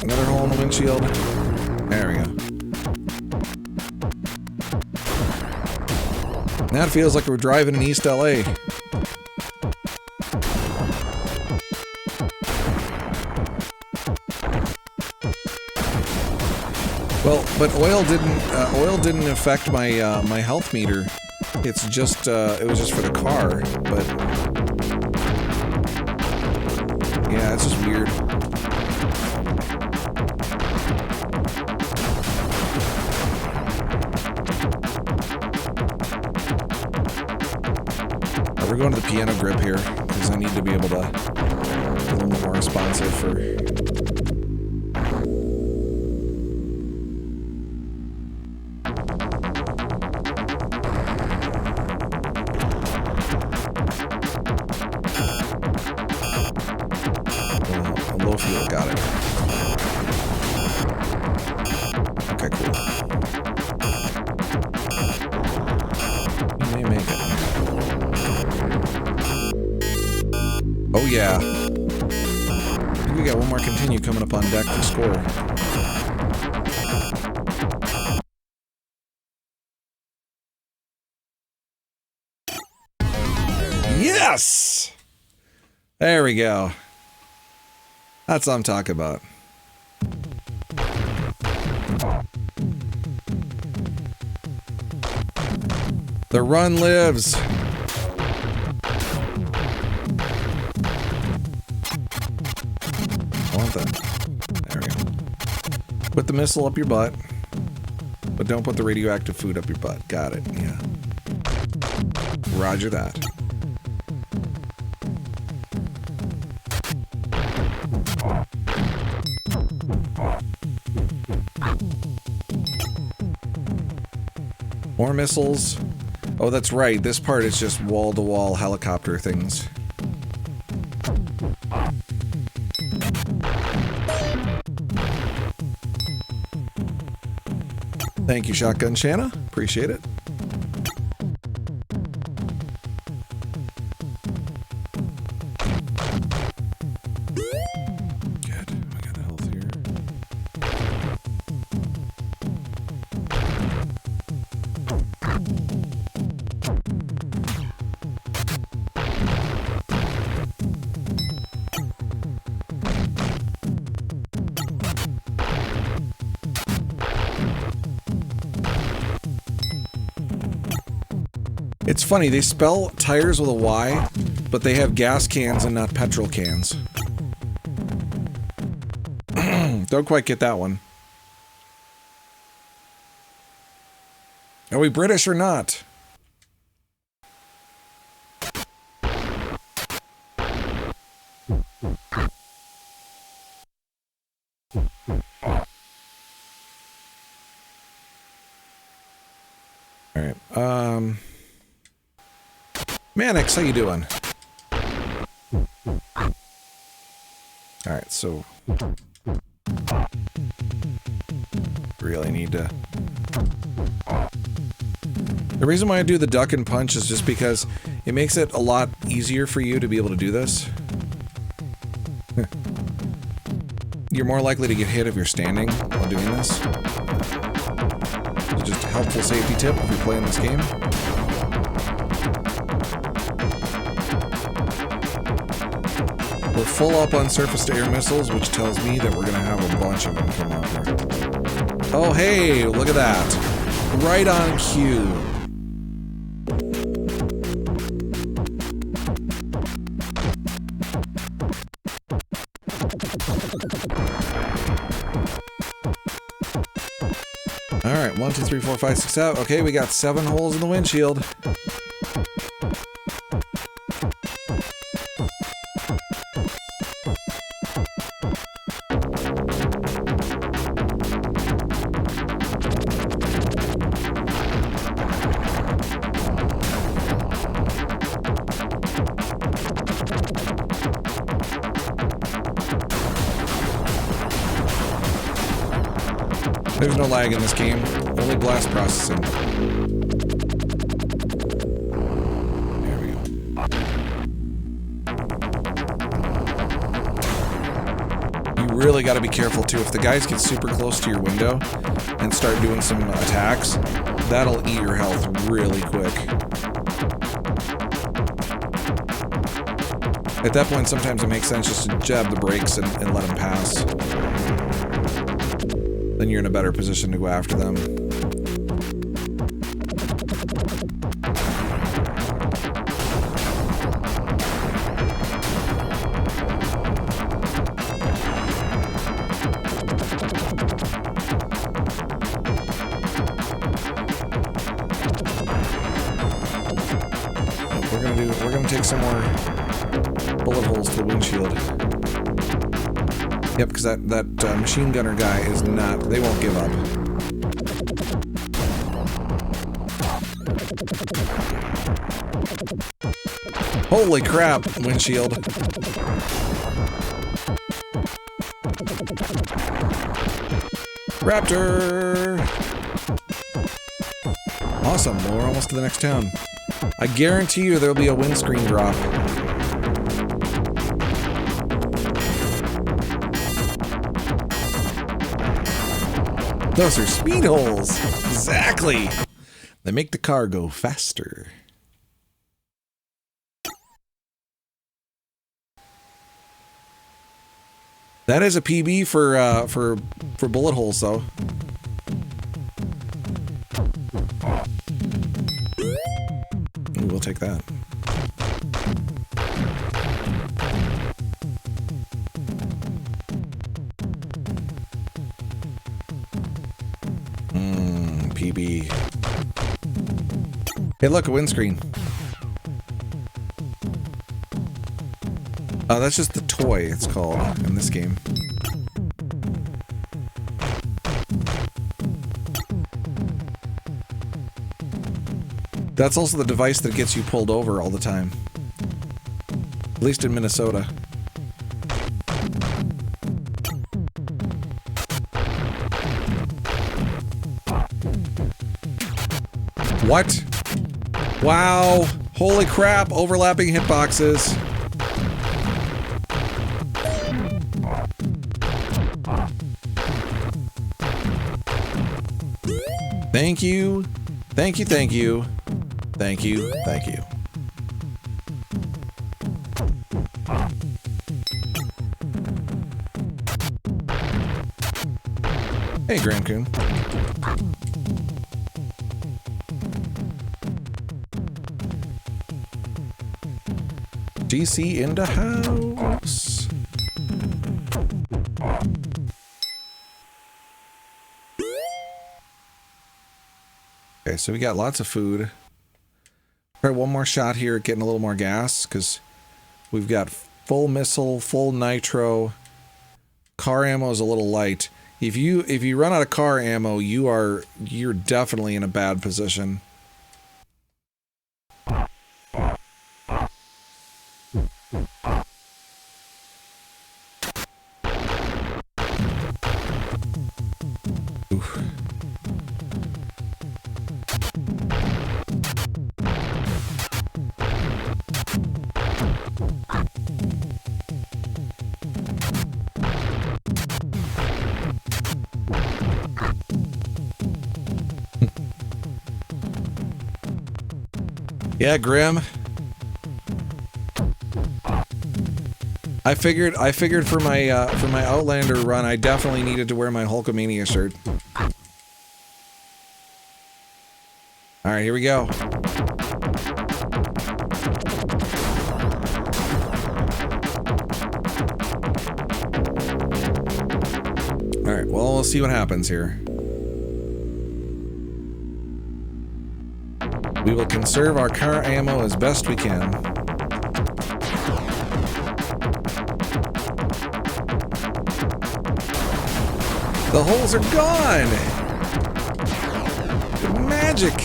Another hole in the windshield. There we go. Now it feels like we're driving in East LA. Well, but oil didn't affect my my health meter. It's just it was just for the car, but yeah, it's just weird. We're going to the piano grip here, because I need to be able to be a little bit more responsive for... Well, low fuel, got it. Okay, cool. You may make it. Oh yeah. I think we got one more continue coming up on deck to score. Yes! There we go. That's what I'm talking about. The run lives. There we go. Put the missile up your butt, but don't put the radioactive food up your butt. Got it, yeah. Roger that. More missiles. Oh, that's right. This part is just wall-to-wall helicopter things. Thank you, Shotgun Shanna. Appreciate it. Good. I got health here. It's funny, they spell tires with a Y, but they have gas cans and not petrol cans. Don't quite get that one. Are we British or not? Alright, Mannix, how you doing? Alright, so... really need to... The reason why I do the duck and punch is just because it makes it a lot easier for you to be able to do this. You're more likely to get hit if you're standing while doing this. So just a helpful safety tip if you're playing this game. We're full up on surface-to-air missiles, which tells me that we're going to have a bunch of them come out here. Oh, hey, look at that. Right on cue. All right, 1, 2, 3, 4, 5, 6 out. Okay, we got 7 holes in the windshield. There's no lag in this game, only blast processing. There we go. You really got to be careful too. If the guys get super close to your window and start doing some attacks, that'll eat your health really quick. At that point, sometimes it makes sense just to jab the brakes and let them pass. Then you're in a better position to go after them. We're gonna take some more bullet holes to the windshield. Yep, because that machine gunner guy is not... They won't give up. Holy crap, windshield. Raptor! Awesome, well, we're almost to the next town. I guarantee you there'll be a windscreen drop. Those are speed holes. Exactly. They make the car go faster. That is a PB for bullet holes, though. Ooh, we'll take that. PB. Hey, look, a windscreen. Oh, that's just the toy, it's called, in this game. That's also the device that gets you pulled over all the time. At least in Minnesota. What? Wow. Holy crap. Overlapping hitboxes. Thank you. Thank you, thank you. Thank you, thank you. Hey, Grand Coon. DC in the house. Okay, so we got lots of food. Try one more shot here at getting a little more gas, because we've got full missile, full nitro. Car ammo is a little light. If you run out of car ammo, you're definitely in a bad position. Oof. Yeah, Grim. I figured for my Outlander run, I definitely needed to wear my Hulkamania shirt. All right, here we go. All Alright, well, we'll see what happens here. We will conserve our car ammo as best we can. The holes are gone! Magic!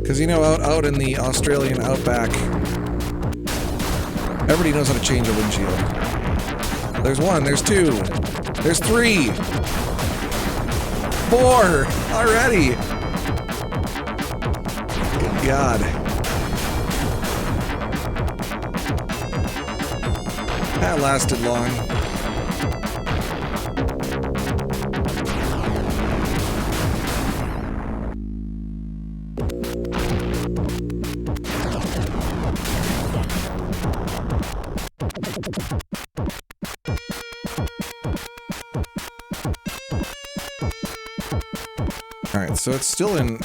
Because, you know, out in the Australian outback, everybody knows how to change a windshield. There's one, there's two, there's three, four already! Good God. That lasted long. Alright, so it's still in... Is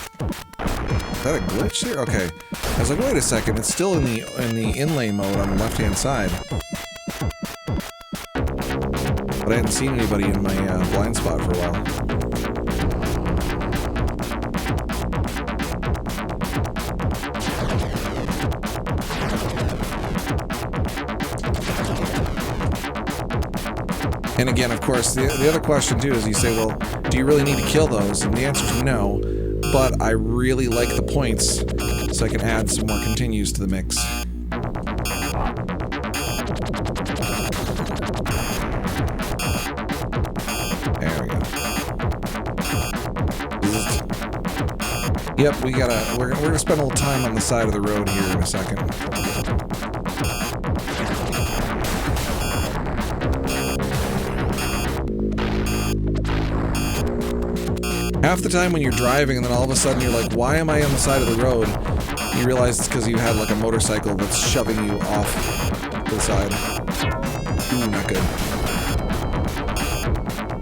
that a glitch here? Okay. I was like, wait a second, it's still in the inlay mode on the left-hand side. But I hadn't seen anybody in my blind spot for a while. And again, of course, the other question too is you say, well, do you really need to kill those? And the answer is no, but I really like the points, so I can add some more continues to the mix. There we go. Yep, we're gonna spend a little time on the side of the road here in a second. Half the time when you're driving and then all of a sudden you're like, why am I on the side of the road? You realize it's because you had like a motorcycle that's shoving you off to the side. Ooh, not good.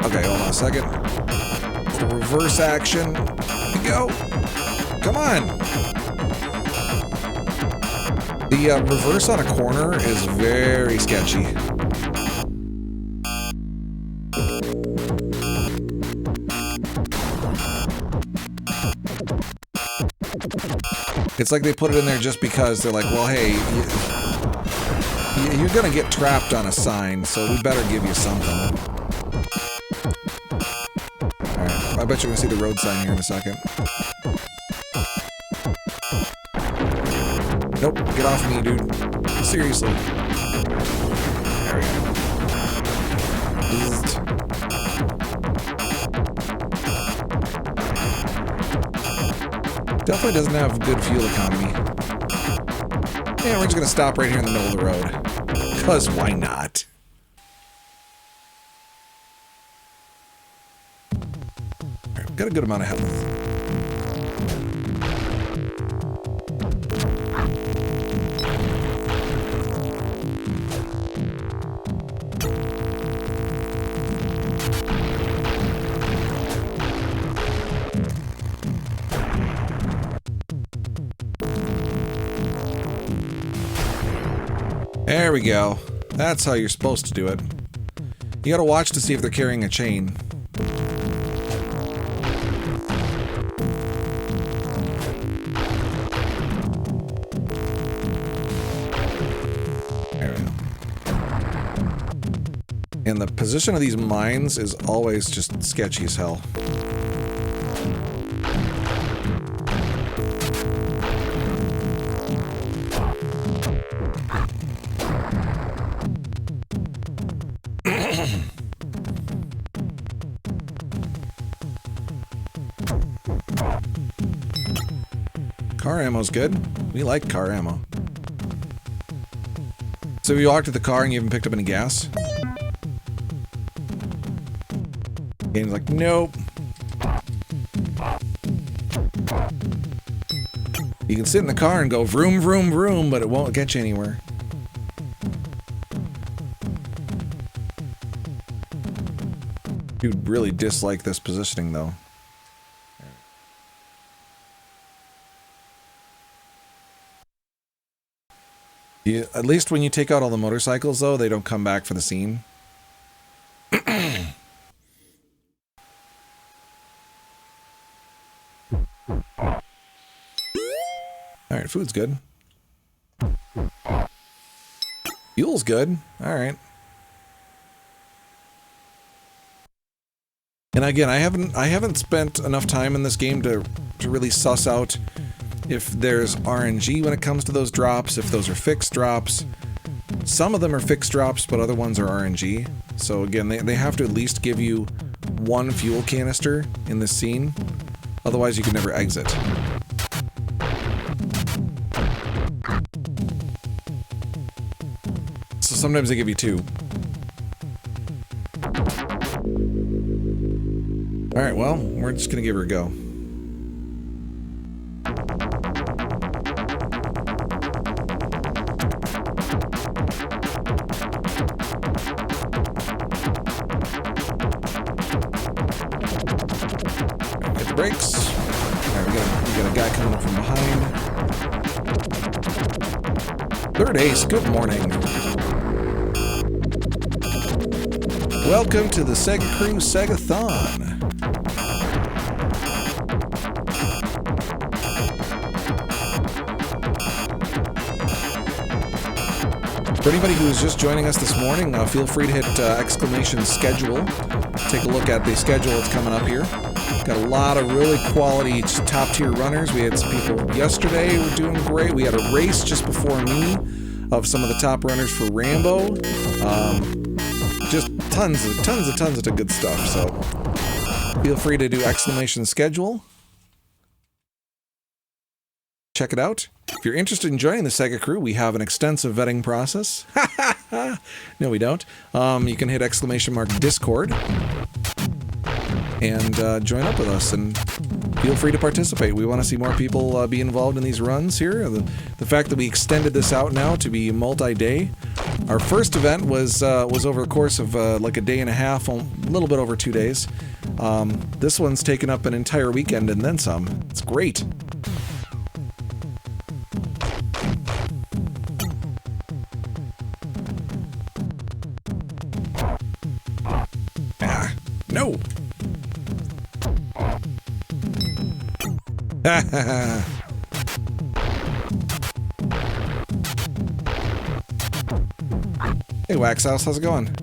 Okay, hold on a second. Little reverse action. Here we go. Come on. The reverse on a corner is very sketchy. It's like they put it in there just because they're like, well, hey, you're gonna get trapped on a sign, so we better give you something. Alright, I bet you're gonna see the road sign here in a second. Nope, get off me, dude. Seriously. There we go. Definitely doesn't have good fuel economy. Yeah, we're just gonna stop right here in the middle of the road. Because why not? Alright, got a good amount of health. There we go. That's how you're supposed to do it. You gotta watch to see if they're carrying a chain. There we go. And the position of these mines is always just sketchy as hell. Car ammo's good. We like car ammo. So you walked to the car and you haven't picked up any gas? Game's like, nope. You can sit in the car and go vroom, vroom, vroom, but it won't get you anywhere. You'd really dislike this positioning, though. At least when you take out all the motorcycles, though, they don't come back for the scene. Alright, food's good. Fuel's good. Alright. And again, I haven't spent enough time in this game to really suss out if there's RNG when it comes to those drops, if those are fixed drops. Some of them are fixed drops, but other ones are RNG. So again, they have to at least give you one fuel canister in this scene. Otherwise, you can never exit. So sometimes they give you two. Alright, well, we're just gonna give her a go. Hit the brakes. Alright, we got a guy coming up from behind. Third Ace, good morning. Welcome to the SegaCrew SegaThon. For anybody who is just joining us this morning, feel free to hit exclamation schedule. Take a look at the schedule that's coming up here. Got a lot of really quality top tier runners. We had some people yesterday who were doing great. We had a race just before me of some of the top runners for Rambo. Just tons of good stuff. So feel free to do exclamation schedule. Check it out. If you're interested in joining the SegaCrew, we have an extensive vetting process. No, we don't. You can hit exclamation mark Discord and join up with us, and feel free to participate. We want to see more people be involved in these runs here. The fact that we extended this out now to be multi-day. Our first event was over the course of like a day and a half, a little bit over 2 days. This one's taken up an entire weekend and then some. It's great. No! Hey, Wax House, how's it going?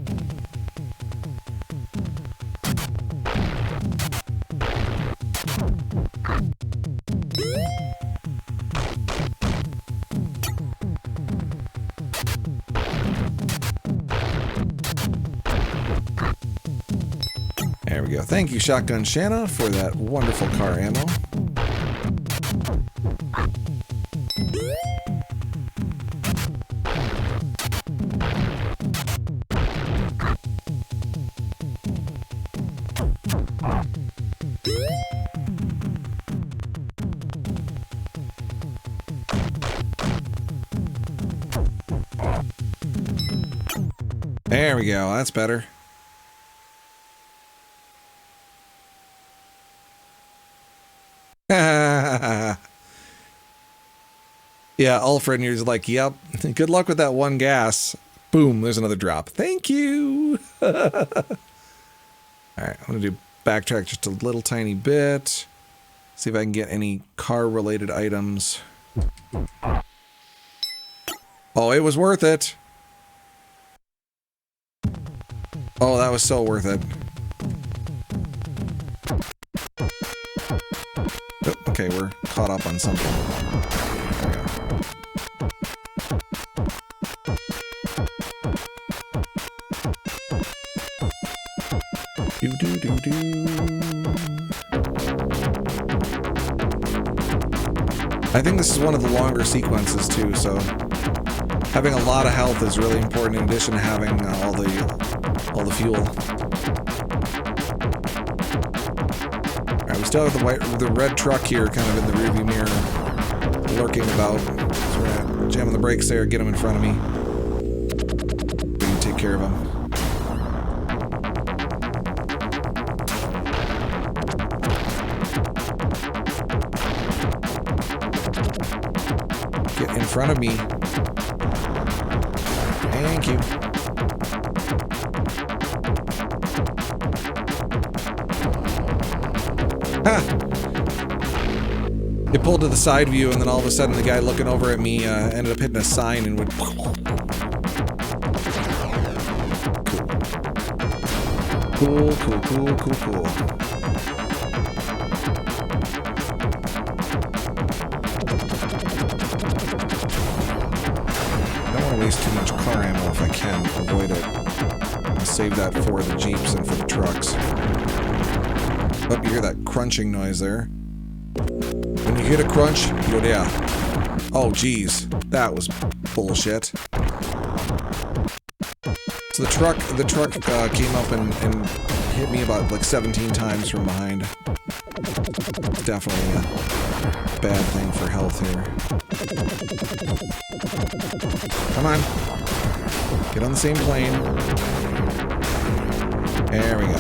There we go. Thank you, Shotgun Shanna, for that wonderful car ammo. There we go. That's better. Yeah, Alfred, and you're like, yep, good luck with that one gas. Boom, there's another drop. Thank you. Alright, I'm going to do backtrack just a little tiny bit. See if I can get any car-related items. Oh, it was worth it. Oh, that was so worth it. Oh, okay, we're caught up on something. There we go. I think this is one of the longer sequences too, so having a lot of health is really important in addition to having all the fuel. Alright, we still have the red truck here kind of in the rearview mirror lurking about. So we're gonna jam on the brakes there, get him in front of me. We can take care of him. Get in front of me. Thank you. Ha! It pulled to the side view, and then all of a sudden the guy looking over at me ended up hitting a sign and would... Cool. Cool. I don't want to waste too much car ammo if I can avoid it. I'll save that for the Jeeps and for the trucks. Oh, you hear that crunching noise there. When you hear a crunch, you go, yeah. Oh, geez. That was bullshit. So the truck came up and hit me about like 17 times from behind. Definitely a bad thing for health here. Come on. Get on the same plane. There we go.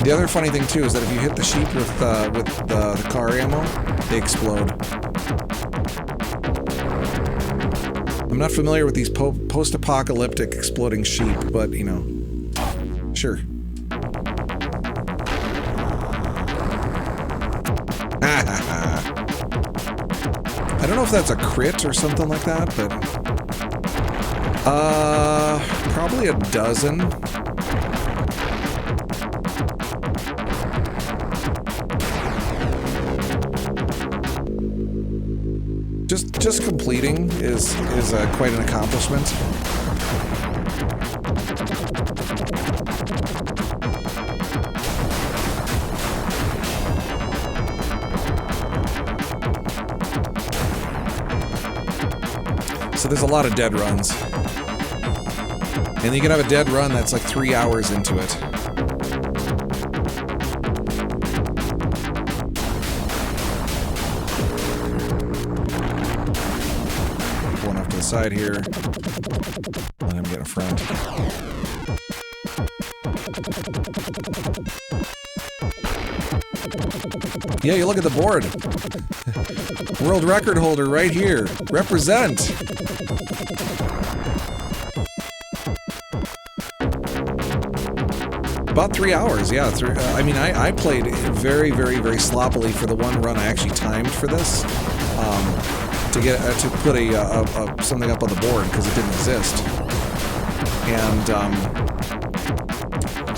The other funny thing too is that if you hit the sheep with the car ammo, they explode. I'm not familiar with these post-apocalyptic exploding sheep, but you know, sure. I don't know if that's a crit or something like that, but probably a dozen. Just completing is quite an accomplishment. So there's a lot of dead runs. And you can have a dead run that's like 3 hours into it. Side here. Let him get in front. Yeah, you look at the board. World record holder right here. Represent. About 3 hours, yeah. I mean, I played very, very, very sloppily for the one run I actually timed for this. To get to put something up on the board because it didn't exist, and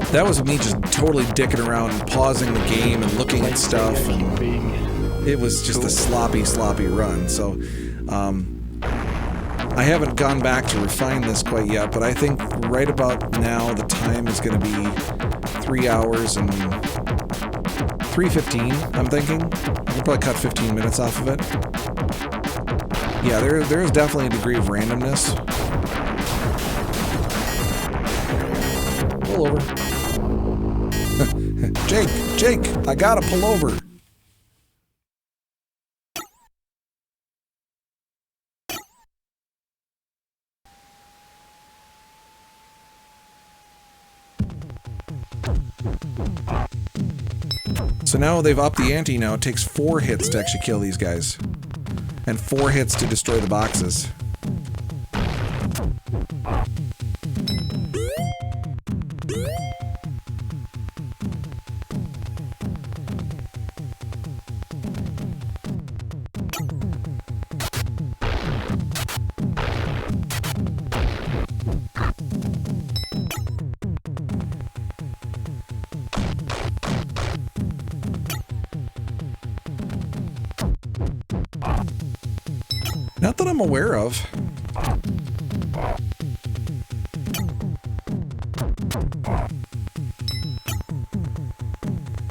that was me just totally dicking around and pausing the game and looking at stuff, and it was just a sloppy run. So I haven't gone back to refine this quite yet, but I think right about now the time is going to be 3 hours and 3:15. I'm thinking I could probably cut 15 minutes off of it. Yeah, there is definitely a degree of randomness. Pull over. Jake, I gotta pull over. So now they've upped the ante. Now it takes 4 hits to actually kill these guys. And 4 hits to destroy the boxes. Not that I'm aware of.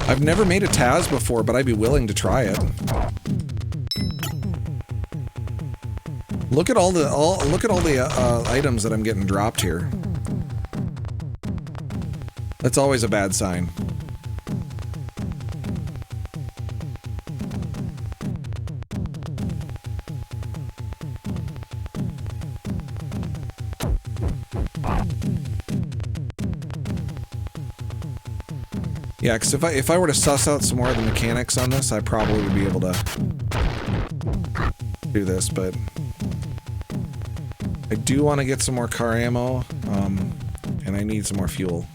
I've never made a Taz before, but I'd be willing to try it. Look at all the items that I'm getting dropped here. That's always a bad sign. Yeah, because if I were to suss out some more of the mechanics on this, I probably would be able to do this, but I do want to get some more car ammo, and I need some more fuel.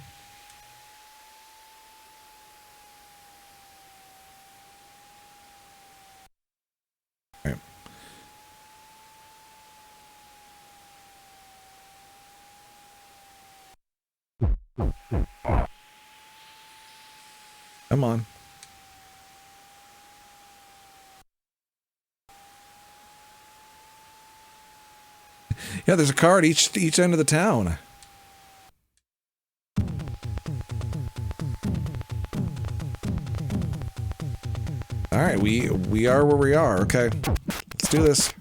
All right. Come on. Yeah, there's a car at each end of the town. All right, we are where we are. Okay, let's do this.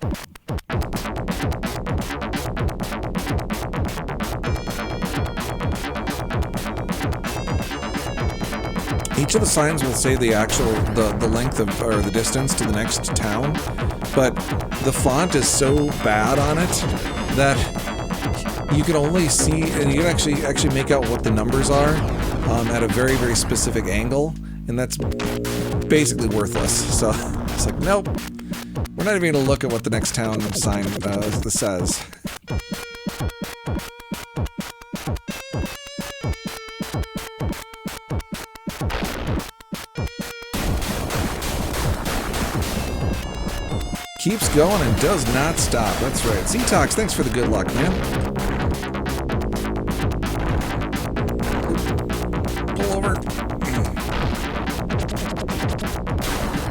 Each of the signs will say the actual the length of or the distance to the next town, but the font is so bad on it that you can only see, and you can actually make out what the numbers are at a very, very specific angle, and that's basically worthless. So it's like, nope, we're not even going to look at what the next town sign says. Keeps going and does not stop. That's right. Zetox, thanks for the good luck, man. Pull over.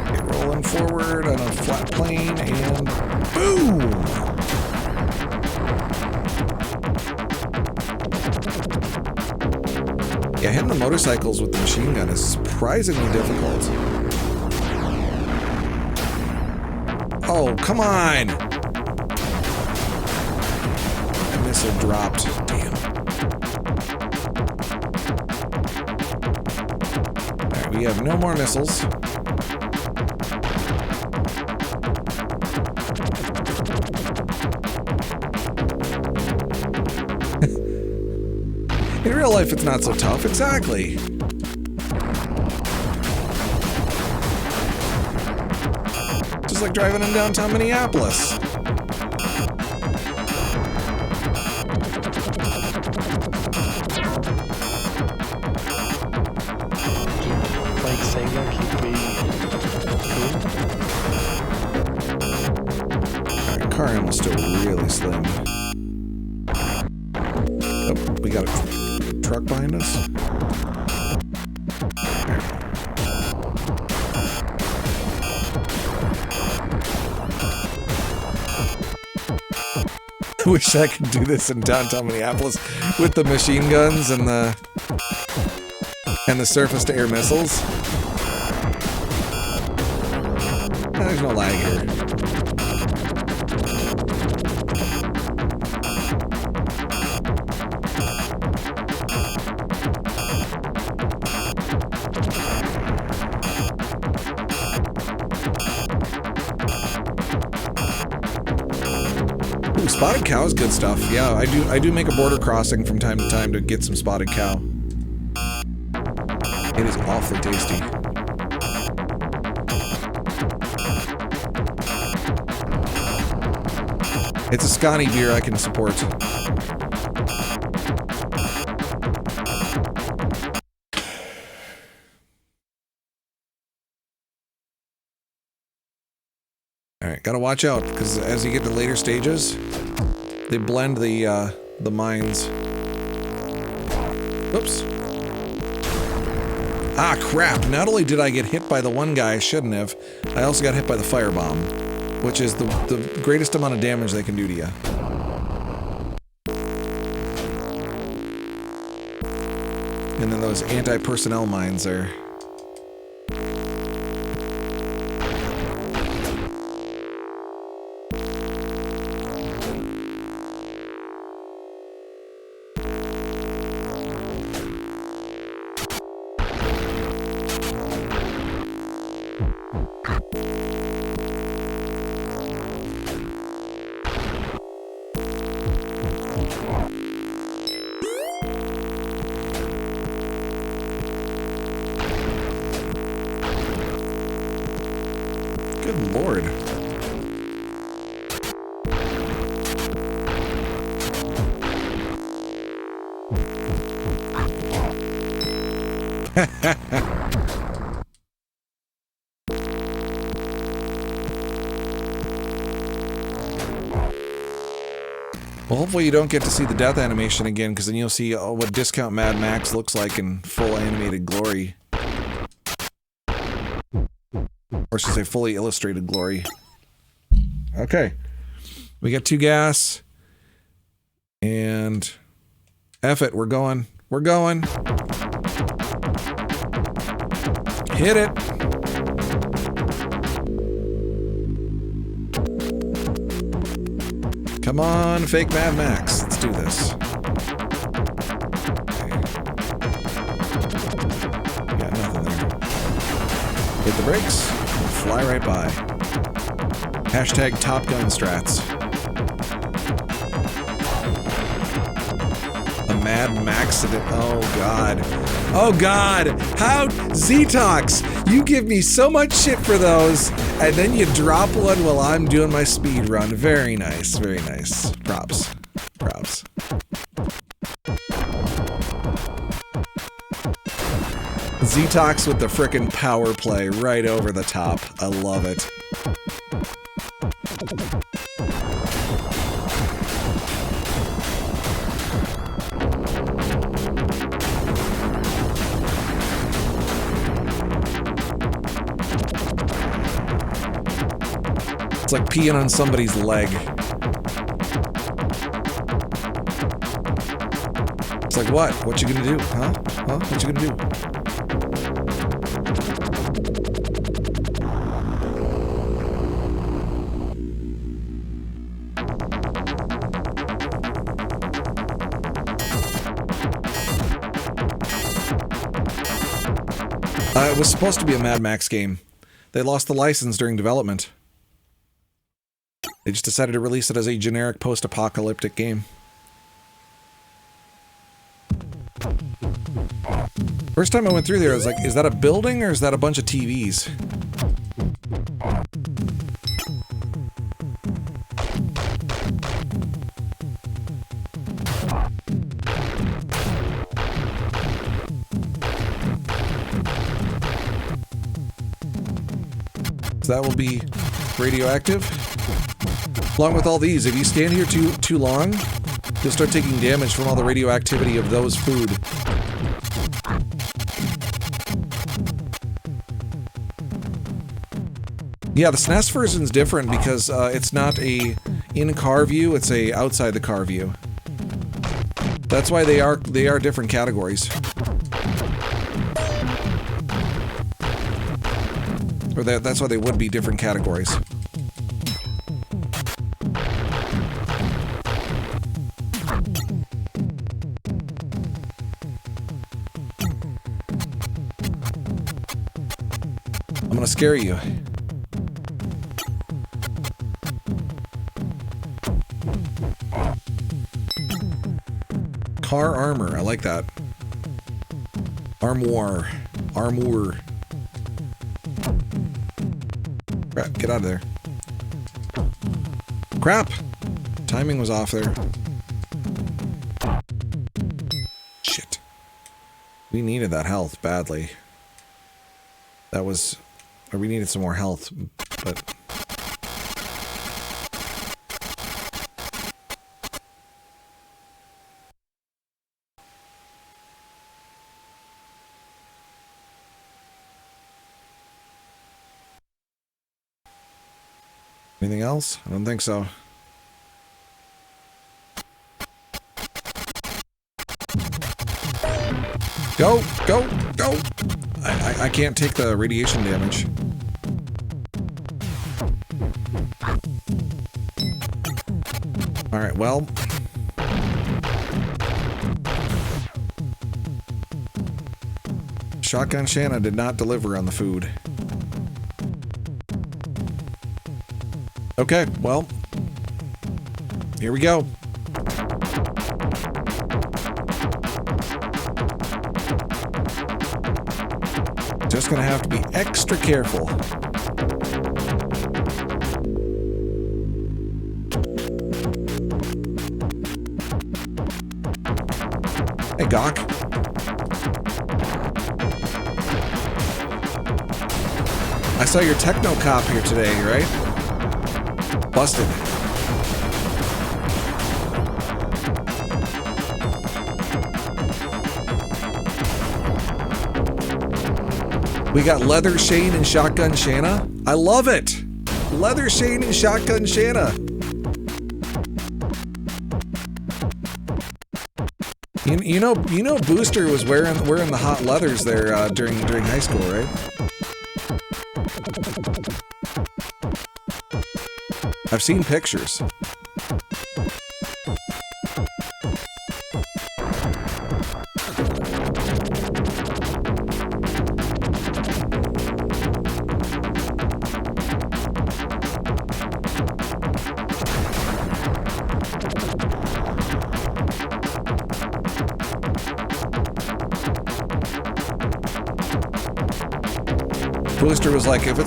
Get rolling forward on a flat plane and boom! Yeah, hitting the motorcycles with the machine gun is surprisingly difficult. Oh, come on! That missile dropped. Damn. Alright, we have no more missiles. In real life, it's not so tough. Exactly. Just like driving in downtown Minneapolis. Like Sega, keep Alright, car ammo's still really slim. Oh, we got a truck behind us. I wish I could do this in downtown Minneapolis with the machine guns and the surface-to-air missiles. There's no lag here. Ooh, spotted cow is good stuff. Yeah, I do make a border crossing from time to time to get some spotted cow. It is awfully tasty. It's a Scotty beer I can support. Alright, gotta watch out, because as you get to later stages, they blend the mines. Oops. Ah, crap. Not only did I get hit by the one guy I shouldn't have, I also got hit by the firebomb, which is the greatest amount of damage they can do to you. And then those anti-personnel mines are... Good lord. Well, hopefully you don't get to see the death animation again, because then you'll see what Discount Mad Max looks like in full animated glory. Or should I say fully illustrated glory. Okay. We got 2 gas. And... F it, we're going. We're going. Hit it. Come on, fake Mad Max. Let's do this. Okay. Got nothing there. Hit the brakes. Fly right by. Hashtag Top Gun strats. A Mad Maxident. Oh, God. Oh, God. How? Zetox, you give me so much shit for those, and then you drop one while I'm doing my speed run. Very nice. Very nice. Props. Props. Zetox with the frickin' power play right over the top. I love it. It's like peeing on somebody's leg. It's like, what? What you gonna do? Huh? Huh? What you gonna do? It was supposed to be a Mad Max game. They lost the license during development. They just decided to release it as a generic post-apocalyptic game. First time I went through there, I was like, is that a building or is that a bunch of TVs? So that will be radioactive. Along with all these, if you stand here too long, you'll start taking damage from all the radioactivity of those food. Yeah, the SNES version's different because it's not a in-car view, it's a outside the car view. That's why they are different categories. Or that's why they would be different categories. I'm gonna scare you. Car armor, I like that. Armoire. Armour. Crap, get out of there. Crap! Timing was off there. Shit. We needed that health badly. That was... Or we needed some more health, but... Anything else? I don't think so. Go! Go! Go! I can't take the radiation damage. Alright, well... Shotgun Shanna did not deliver on the food. Okay, well... Here we go. Just gonna have to be extra careful. Gawk. I saw your techno cop here today, right? Busted. We got Leather Shane and Shotgun Shanna. I love it. Leather Shane and Shotgun Shanna. You know, Booster was wearing the hot leathers there during high school, right? I've seen pictures. Booster was like, if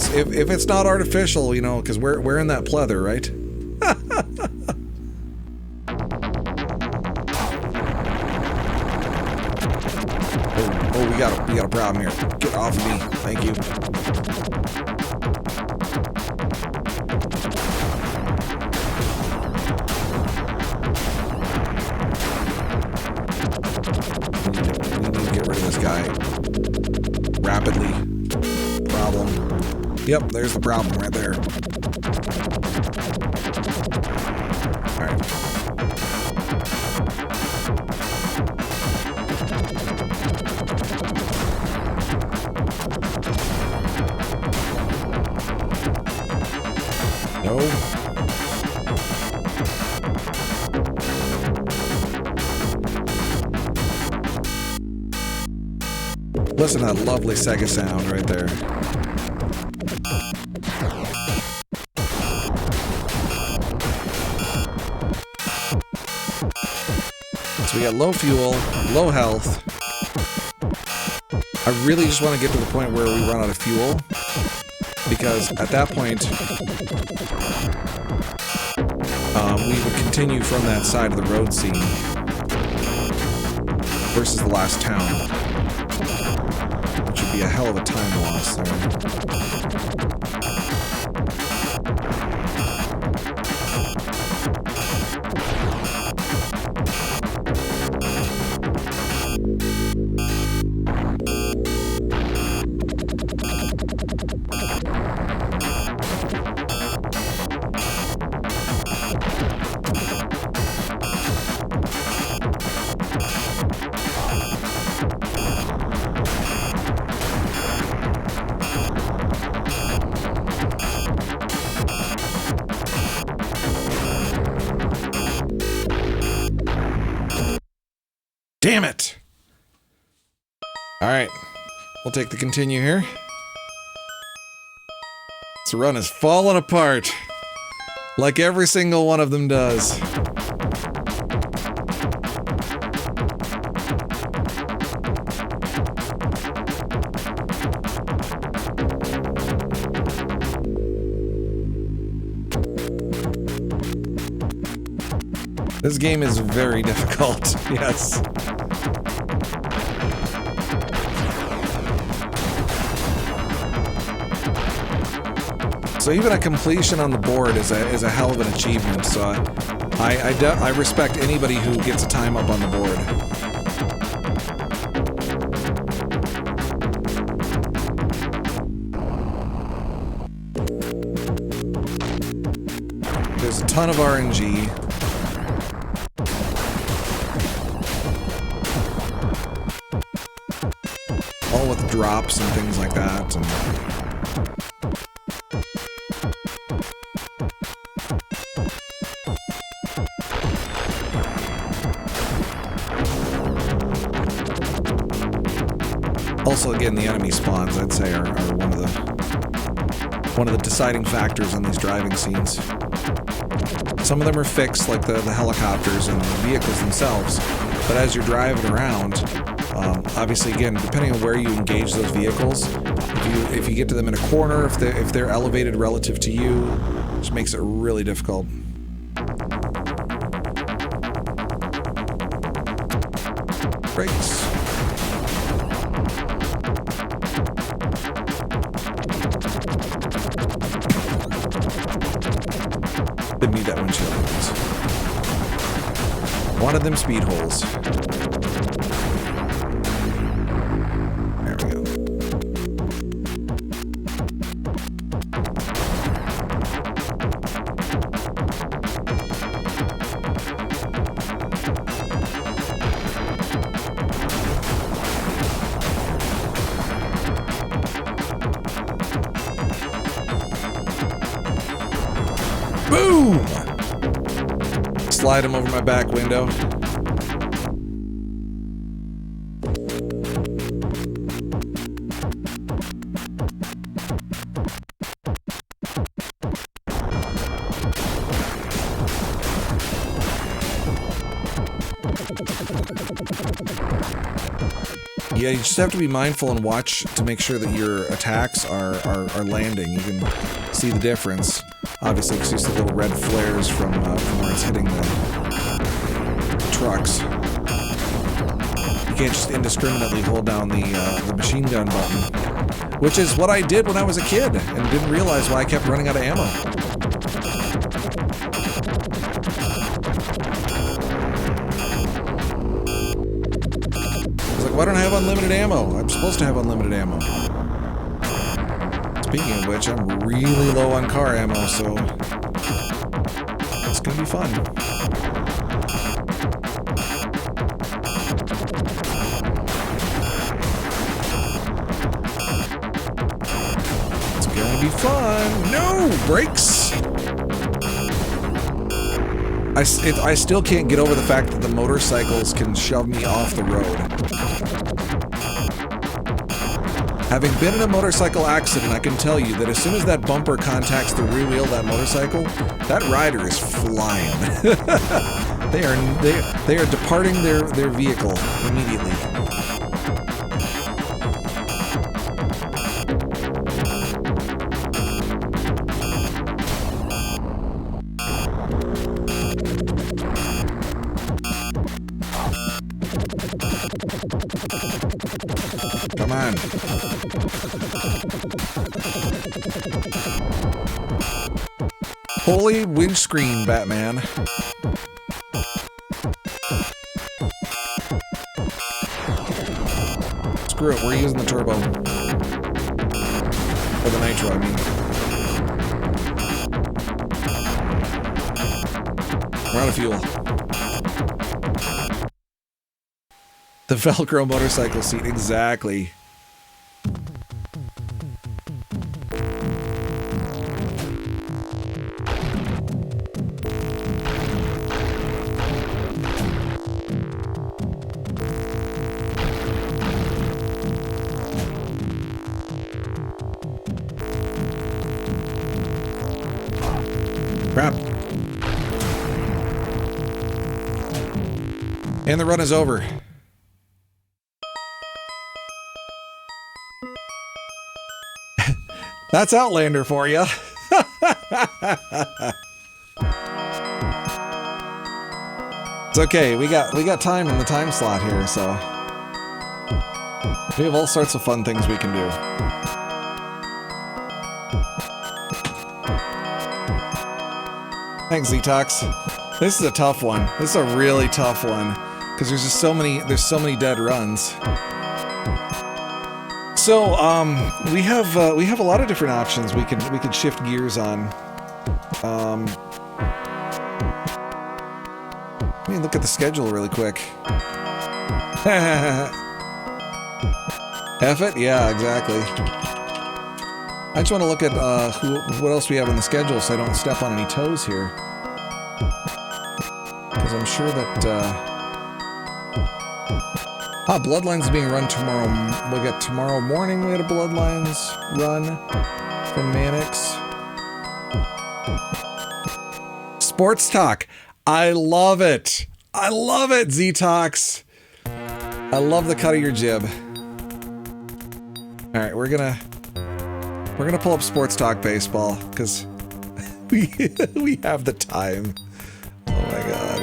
it's not artificial, you know, because we're wearing that pleather, right? oh, we got a problem here. Get off of me, thank you. We need to get rid of this guy rapidly. Problem. Yep, there's the problem right there. Alright. No. Listen to that lovely Sega sound right there. So we got low fuel, low health. I really just want to get to the point where we run out of fuel, because at that point, we would continue from that side of the road scene versus the last town, which would be a hell of a time loss there. Damn it! Alright, we'll take the continue here. This run is falling apart, like every single one of them does. This game is very difficult, yes. So even a completion on the board is a hell of an achievement, so I respect anybody who gets a time up on the board. There's a ton of RNG. All with drops and things like that. And also, again, the enemy spawns, I'd say, are one of the deciding factors in these driving scenes. Some of them are fixed, like the helicopters and the vehicles themselves, but as you're driving around, obviously, again, depending on where you engage those vehicles, if you get to them in a corner, if they're elevated relative to you, it just makes it really difficult. brakes. Didn't need that windshield. Wanted them speed holes. There we go. Boom! Slide him over my back window. Yeah, you just have to be mindful and watch to make sure that your attacks are landing. You can see the difference. Obviously, because you see the little red flares from where it's hitting the trucks. You can't just indiscriminately hold down the machine gun button, which is what I did when I was a kid and didn't realize why I kept running out of ammo. I was like, why don't I have unlimited ammo? I'm supposed to have unlimited ammo. Speaking of which, I'm really low on car ammo, so it's gonna be fun. It's gonna be fun. No! Brakes! I still can't get over the fact that the motorcycles can shove me off the road. Having been in a motorcycle accident, I can tell you that as soon as that bumper contacts the rear wheel of that motorcycle, that rider is flying. they are departing their vehicle immediately. Come on. Holy windscreen, Batman. Screw it, we're using the turbo. Or the nitro, I mean. We're out of fuel. The Velcro motorcycle seat, exactly. Crap. And the run is over. That's Outlander for you. It's okay. We got time in the time slot here, so we have all sorts of fun things we can do. Thanks, Zetox. This is a tough one. This is a really tough one because there's just so many dead runs. So we have a lot of different options we could shift gears on. Let me look at the schedule really quick. F it? Yeah, exactly. I just want to look at what else we have on the schedule so I don't step on any toes here. Because I'm sure that... Bloodlines is being run tomorrow. We'll get tomorrow morning. We had a Bloodlines run from Mannix. Sports Talk. I love it. I love it, Zetox. I love the cut of your jib. All right, we're gonna pull up Sports Talk Baseball because we have the time. Oh my god.